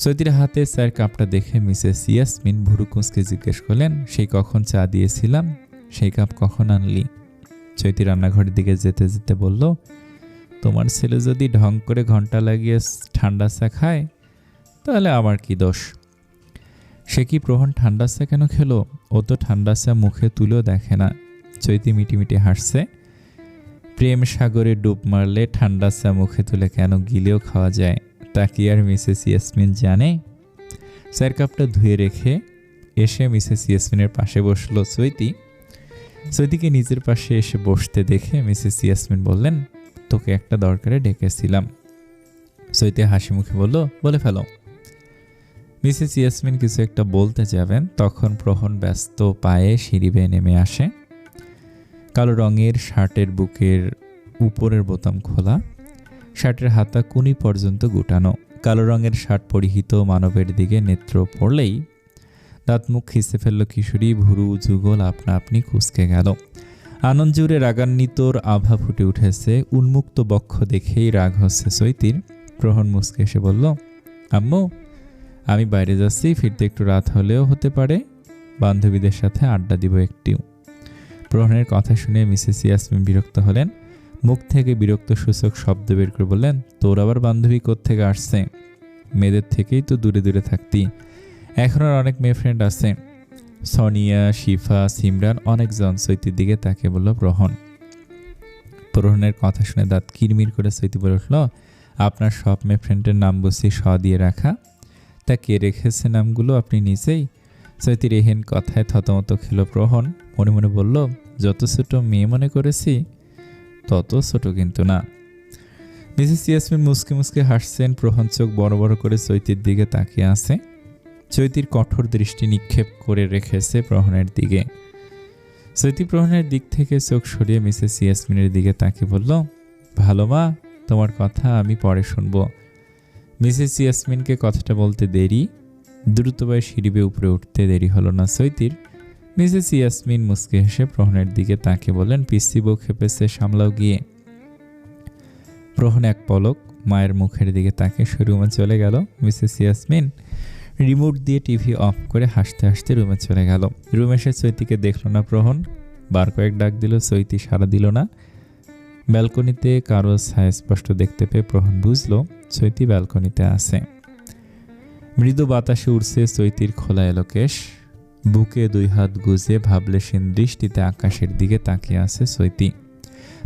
চৈতির হাতে চায়ের কাপটা দেখে মিসেস ইয়াসমিন ভুরু কুঁচকে জিজ্ঞেস করলেন, সেই কখন চা দিয়েছিলাম, সেই কাপ কখন আনলি? চৈতি রান্নাঘরের দিকে যেতে যেতে বলল, তোমার ছেলে যদি ঢং করে ঘন্টা লাগিয়ে ঠান্ডা চা খায় তাহলে আমার কি দোষ? সে কি প্রহন ঠান্ডা চা কেন খেলো? ও তো ঠান্ডা চা মুখে তুলেও দেখে না। চৈতি মিটিমিটি হাসছে। প্রেম সাগরে ডুব মারলে ঠান্ডা চা মুখে তুলে কেন গিলেও খাওয়া যায়, তা কি আর মিসেস ইয়াসমিন জানে? চায়ের কাপটা ধুয়ে রেখে এসে মিসেস ইয়াসমিনের পাশে বসলো চৈতি। চৈতিকে নিজের পাশে এসে বসতে দেখে মিসেস ইয়াসমিন বললেন, তোকে একটা দরকারে ডেকেছিলাম। চৈতি হাসি মুখে বলল, বলে ফেলো। মিসেস ইয়াসমিন কিছু একটা বলতে যাবেন, তখন প্রহন ব্যস্ত পায়ে সিঁড়ি বেয়ে নেমে আসে। কালো রঙের শার্টের বুকের উপরের বোতাম খোলা, শার্টের হাতা কুনি পর্যন্ত গুটানো। কালো রঙের শার্ট পরিহিত মানবের দিকে নেত্র পড়লেই দাঁত মুখ খিসে ফেলল কিশোরী। ভুরু যুগল আপনা আপনি কুঁচকে গেল। আনন্দ জুড়ে রাগান্বিতর আভা ফুটে উঠেছে। উন্মুক্ত বক্ষ দেখেই রাগ হচ্ছে চৈতির। প্রহন মুচকে এসে বলল, আম্মু আমি বাইরে যাচ্ছি, ফিরতে একটু রাত হলেও হতে পারে, বান্ধবীদের সাথে আড্ডা দিব একটু। প্রহনের কথা শুনে মিসেস ইয়াসমিন বিরক্ত হলেন। মুখ থেকে বিরক্ত সূচক শব্দ বের করে বললেন, তোর আবার বান্ধবী কোত্থেকে আসছে? মেয়েদের থেকেই তো দূরে থাকতি, এখন আর অনেক মেয়ে ফ্রেন্ড আছে, সোনিয়া, শিফা, সিমরান, অনেকজন। চৈতির দিকে তাকে বলল প্রহন। প্রহনের কথা শুনে দাঁত কিরমির করে চৈতি বলে উঠল, আপনার সব মেয়ে ফ্রেন্ডের নাম বসি স দিয়ে রাখা, তা কে রেখেছে নামগুলো? আপনি নিজেই? চৈতির এহেন কথায় থতমত খেল প্রহন। মনে মনে বলল, যত ছোট মেয়ে মনে করেছি তত ছোট কিন্তু না। মিসেস ইয়াসমিন মুসকে মুসকে হাসছেন। প্রহন চোখ বড় বড় করে চৈতির দিকে তাকিয়ে আছে। চৈতির কঠোর দৃষ্টি নিক্ষেপ করে রেখেছে প্রহনের দিকে। চৈতি প্রহনের দিক থেকে চোখ সরিয়ে মিসেস ইয়াসমিনের দিকে তাকিয়ে বলল, ভালো মা, তোমার কথা আমি পরে শুনবো। মিসেস ইয়াসমিনকে কথাটা বলতে দেরি, দ্রুত পায়ে সিঁড়ি বেয়ে উপরে উঠতে দেরি হলো না চৈতির। মিসেস ইয়াসমিন মুসকে হেসে প্রহনের দিকে তাকিয়ে বললেন, পিসি বউ খেপেছে, সামলাও গিয়ে। প্রহন এক পলক মায়ের মুখের দিকে তাকিয়ে রুমে চলে গেল। মিসেস ইয়াসমিন রিমোট দিয়ে টিভি অফ করে হাসতে হাসতে রুমে চলে গেল। রুমে এসে চৈতিকে দেখল না প্রহন। বার কয়েক ডাক দিল, চৈতি সাড়া দিল না। ব্যালকনিতে কারো ছায়া স্পষ্ট দেখতে পেয়ে প্রহন বুঝল চৈতি ব্যালকনিতে আছে। মৃদু বাতাসে উড়ছে চৈতির খোলা এলো কেশ। বুকে দুই হাত গুজে ভাবলেশীন দৃষ্টিতে আকাশের দিকে তাকিয়ে আছে চৈতি।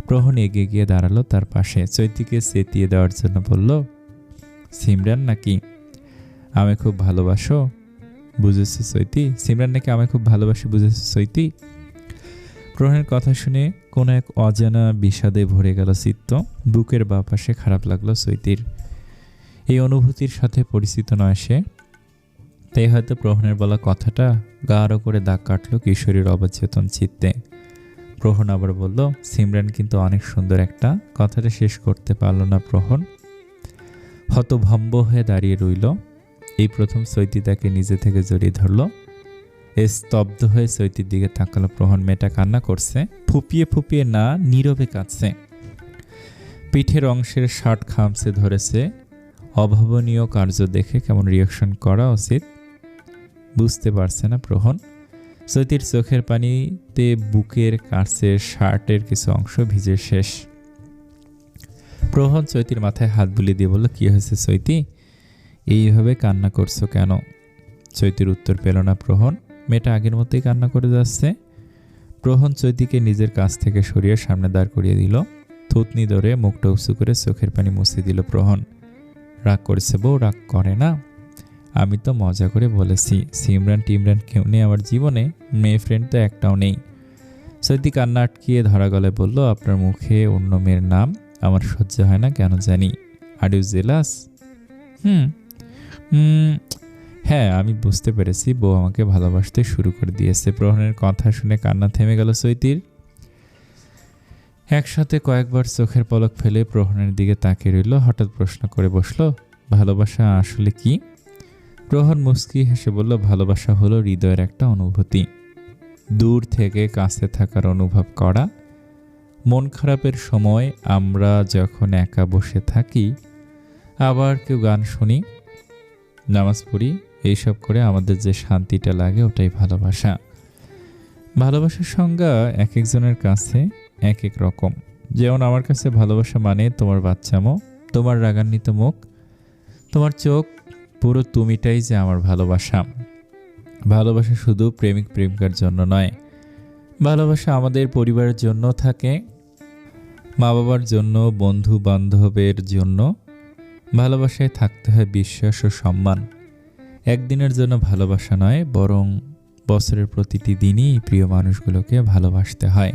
প্রহন এগিয়ে গিয়ে দাঁড়ালো তার পাশে। চৈতিকে চেতিয়ে দেওয়ার জন্য বলল, সিমরান নাকি আমায় খুব ভালোবাসো? বুঝেছো চৈতি? সিমরান নাকি আমায় খুব ভালোবাসে, বুঝেছো চৈতি? প্রহনের কথা শুনে কোনো এক অজানা বিষাদে ভরে গেল চিত্ত। বুকের বাঁ পাশে খারাপ লাগলো চৈতির। এই অনুভূতির সাথে পরিচিত নয় সে, তাই হয়তো প্রহনের বলা কথাটা গাঢ় করে দাগ কাটল কিশোরীর অবচেতন চিত্তে। প্রহন আবার বলল, সিমরান কিন্তু অনেক সুন্দর একটা। কথাটা শেষ করতে পারল না প্রহন। হতভম্ব হয়ে দাঁড়িয়ে রইল। এই প্রথম চৈতি তাকে নিজে থেকে জড়িয়ে ধরল। স্তব্ধ হয়ে চৈতির দিকে তাকালো প্রহন। মেয়েটা কান্না করছে, ফুপিয়ে ফুপিয়ে না, নীরবে কাঁদছে। পিঠের অংশের শার্ট খামছে ধরেছে। অভাবনীয় কার্য দেখে কেমন রিয়াকশন করা উচিত বুঝতে পারছে না প্রহন। চৈতির চোখের পানিতে বুকের কাছের শার্টের কিছু অংশ ভিজে শেষ। প্রহন চৈতির মাথায় হাত বুলিয়ে দিয়ে বলল, কি হয়েছে চৈতি, এইভাবে কান্না করছো কেন? চৈতির উত্তর পেল না প্রহন। মেয়েটা আগের মতোই কান্না করে যাচ্ছে। প্রহন চৈতিকে নিজের কাছ থেকে সরিয়ে সামনে দাঁড় করিয়ে দিল। থুতনি ধরে মুখটা উঁচু করে চোখের পানি মুছে দিল প্রহন। রাগ করেছে বউ? রাগ করে না, আমি তো মজা করে বলেছি। সিমরান টিমরান কেউ নেই আমার জীবনে, মেয়ে ফ্রেন্ড তো একটাও নেই। চৈতি কান্না আটকিয়ে ধরা গলায় বলল, আপনার মুখে অন্য মেয়ের নাম আমার সহ্য হয় না কেন জানি। Are you jealous? হ্যাঁ, আমি বুঝতে পেরেছি বউ আমাকে ভালোবাসতে শুরু করে দিয়েছে। প্রহনের কথা শুনে কান্না থেমে গেল চৈতির। একসাথে কয়েকবার চোখের পলক ফেলে প্রহনের দিকে তাকিয়ে রইল। হঠাৎ প্রশ্ন করে বসলো, ভালোবাসা আসলে কি? প্রহন মুস্কি হেসে বলল, ভালোবাসা হলো হৃদয়ের একটা অনুভূতি, দূর থেকে কাছে থাকার অনুভব করা। মন খারাপের সময় আমরা যখন একা বসে থাকি, আবার কেউ গান শুনি, নামাজ পড়ি, এইসব করে আমাদের যে শান্তিটা লাগে ওটাই ভালোবাসা। ভালোবাসার সংজ্ঞা এক একজনের কাছে এক এক রকম। যেমন আমার কাছে ভালোবাসা মানে তোমার বাচ্চামো, তোমার রাগান্বিত মুখ, তোমার চোখ, পুরো তুমিটাই যে আমার ভালোবাসা। ভালোবাসা শুধু প্রেমিক প্রেমিকার জন্য নয়, ভালোবাসা আমাদের পরিবারের জন্য থাকে, মা বাবার জন্য, বন্ধু বান্ধবের জন্য। ভালোবাসায় থাকতে হয় বিশ্বাস ও সম্মান। একদিনের জন্য ভালোবাসা নয়, বরং বছরের প্রতিটি দিনই প্রিয় মানুষগুলোকে ভালোবাসতে হয়।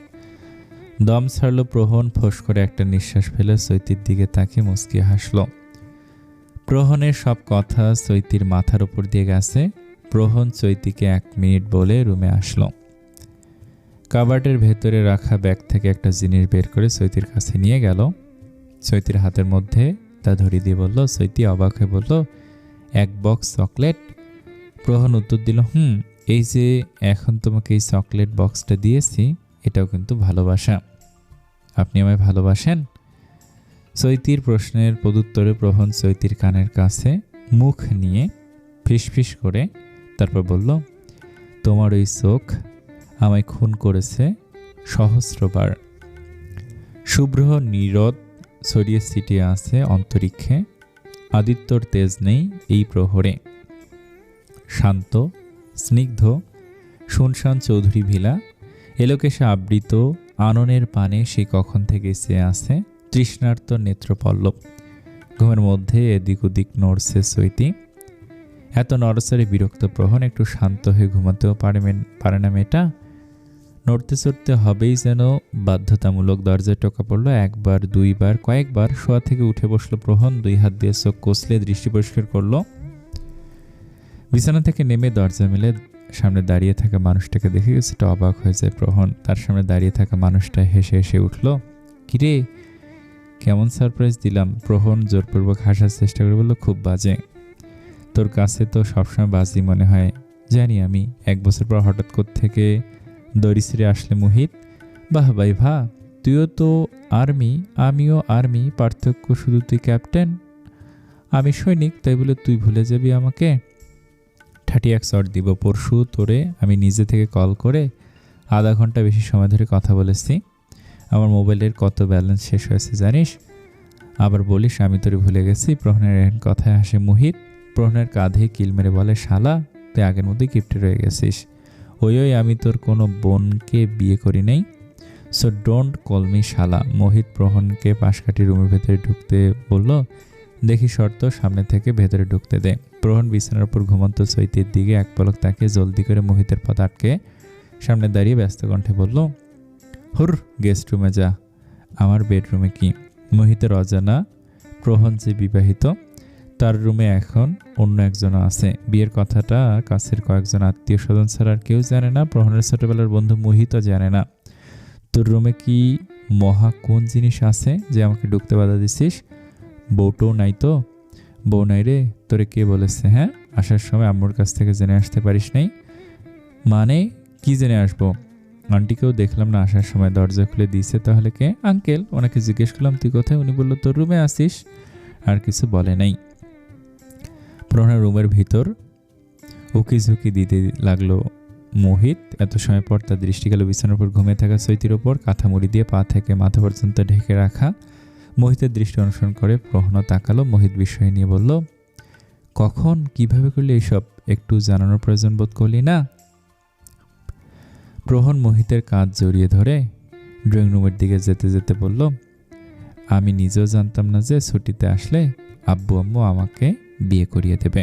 দম ছাড়ল প্রহন। ফোঁস করে একটা নিঃশ্বাস ফেলে চৈতির দিকে তাকিয়ে মুচকি হাসল। প্রহনের সব কথা চৈতির মাথার উপর দিয়ে গেছে। প্রহন চৈতিকে 1 মিনিট বলে রুমে আসলো। কাবার্ডের ভেতরে রাখা ব্যাগ থেকে একটা জিনিস বের করে চৈতির কাছে নিয়ে গেল। চৈতির হাতের মধ্যে তা ধরিয়ে দিয়ে বলল। চৈতি অবাক হয়ে বলল, 1 বক্স চকলেট? প্রহন উত্তর দিল, এই যে এখন তোমাকে এই চকলেট বক্সটা দিয়েছি, এটাও কিন্তু ভালোবাসা। আপনি আমায় ভালোবাসেন? চৈতির প্রশ্নের প্রত্যুত্তরে প্রহন চৈতির কানের কাছে মুখ নিয়ে ফিসফিস করে তারপর বলল, তোমার ওই চোখ আমায় খুন করেছে সহস্রবার। শুভ্র নীরদ ছড়িয়ে ছিটিয়ে আছে অন্তরিক্ষে। আদিত্যর তেজ নেই এই প্রহরে। শান্ত, স্নিগ্ধ, শুনশান চৌধুরী ভিলা, এলোকেশে আবৃত আননের পানে সে কখন থেকে চেয়ে আছে তৃষ্ণার্ত নেত্রপল্লব। ঘুমের মধ্যে এদিক ওদিক নড়ছে চৈতি। এত নড়চড়ে বিরক্ত প্রহন একটু শান্ত হয়ে ঘুমাতেও পারে না মেয়েটা। নড়তে চড়তে হবেই যেন বাধ্যতামূলক। দরজায় টোকা পড়লো, একবার দুইবার কয়েকবার। শোয়া থেকে উঠে বসলো প্রহন, 2 হাত দিয়ে চোখ কষলে দৃষ্টি পরিষ্কার করলো। বিছানা থেকে নেমে দরজা মেলে সামনে দাঁড়িয়ে থাকা মানুষটাকে দেখে কিছুটা অবাক হয়ে যায় প্রহন। তার সামনে দাঁড়িয়ে থাকা মানুষটা হেসে হেসে উঠল। কিরে, কেমন সারপ্রাইজ দিলাম? প্রহন জোরপূর্বক হাসার চেষ্টা করে বলল, খুব বাজে। তোর কাছে তো সবসময় বাজি মনে হয়। জানি আমি। 1 বছর পর হঠাৎ থেকে দড়ি ছিঁড়ে আসলে মোহিত। বাহ ভাই ভা, তুইও তো আর্মি, আমিও আর্মি, পার্থক্য শুধু তুই ক্যাপ্টেন, আমি সৈনিক, তাই বলে তুই ভুলে যাবি আমাকে? 31 শট দিব পরশু তোরে। আমি নিজে থেকে কল করে আধা ঘন্টা বেশি সময় ধরে কথা বলেছি। আমার মোবাইলের কত ব্যালেন্স শেষ হয়েছে জানিস? আবার বলিস আমি তোরে ভুলে গেছি। প্রহনের এহেন কথায় হাসে মোহিত। প্রহনের কাঁধে কিল মেরে বলে, শালা তুই আগের মধ্যেই গিফটে রয়ে গেছিস। ওই আমি তোর কোনো বোনকে বিয়ে করি নাই, সো ডোন্ট কল মি শালা। মোহিত প্রহনকে পাশ কাটিয়ে রুমের ভেতরে ঢুকতে বলল, দেখি শর্ত, সামনে থেকে ভেতরে ঢুকতে দে। প্রহন বিছানার উপর ঘুমন্ত চৈতির দিকে এক পলক তাকে জলদি করে মোহিতের পথ আটকে সামনে দাঁড়িয়ে ব্যস্ত কণ্ঠে বলল, হুর, গেস্ট রুমে যা। আমার বেডরুমে কি? মোহিতের অজানা প্রহন যে বিবাহিত, তার রুমে এখন অন্য একজন আছে। বিয়ের কথাটা কাছের কয়েকজন আত্মীয় স্বজন ছাড়া আর কেউ জানে না। প্রহনের ছোটবেলার বন্ধু মোহিতও জানে না। তোর রুমে কি মহা কোন জিনিস আছে যে আমাকে ঢুকতে বাধা দিছিস? বউটাও নাই তো? বউ নাই রে, তোরে কে বলেছে? হ্যাঁ, আসার সময় আম্মুর কাছ থেকে জেনে আসতে পারিস নাই? মানে কি জেনে আসবো? আন্টিকেও দেখলাম না আসার সময়, দরজা খুলে দিয়েছে। তাহলে কে? আঙ্কেল। ওনাকে জিজ্ঞেস করলাম তুই কোথায়, উনি বললো তোর রুমে আসিস। আর কিছু বলে নাই। প্রহনের রুমের ভিতর উকি ঝুঁকি দিতে লাগলো মোহিত। এত সময় পর তার দৃষ্টি গেল বিছানার উপর ঘুমিয়ে থাকা চৈতির ওপর। কাঁথা মুড়ি দিয়ে পা থেকে মাথা পর্যন্ত ঢেকে রাখা মোহিতের দৃষ্টি অনুসরণ করে প্রহনও তাকালো। মোহিত বিস্ময় নিয়ে বলল, কখন কিভাবে করলি এইসব? একটু জানানোর প্রয়োজন বোধ করলি না? প্রহন মোহিতের কাঁধ জড়িয়ে ধরে ড্রয়িং রুমের দিকে যেতে যেতে বলল, আমি নিজেও জানতাম না যে ছুটিতে আসলে আব্বু আম্মু আমাকে বিয়ে করিয়ে দেবে।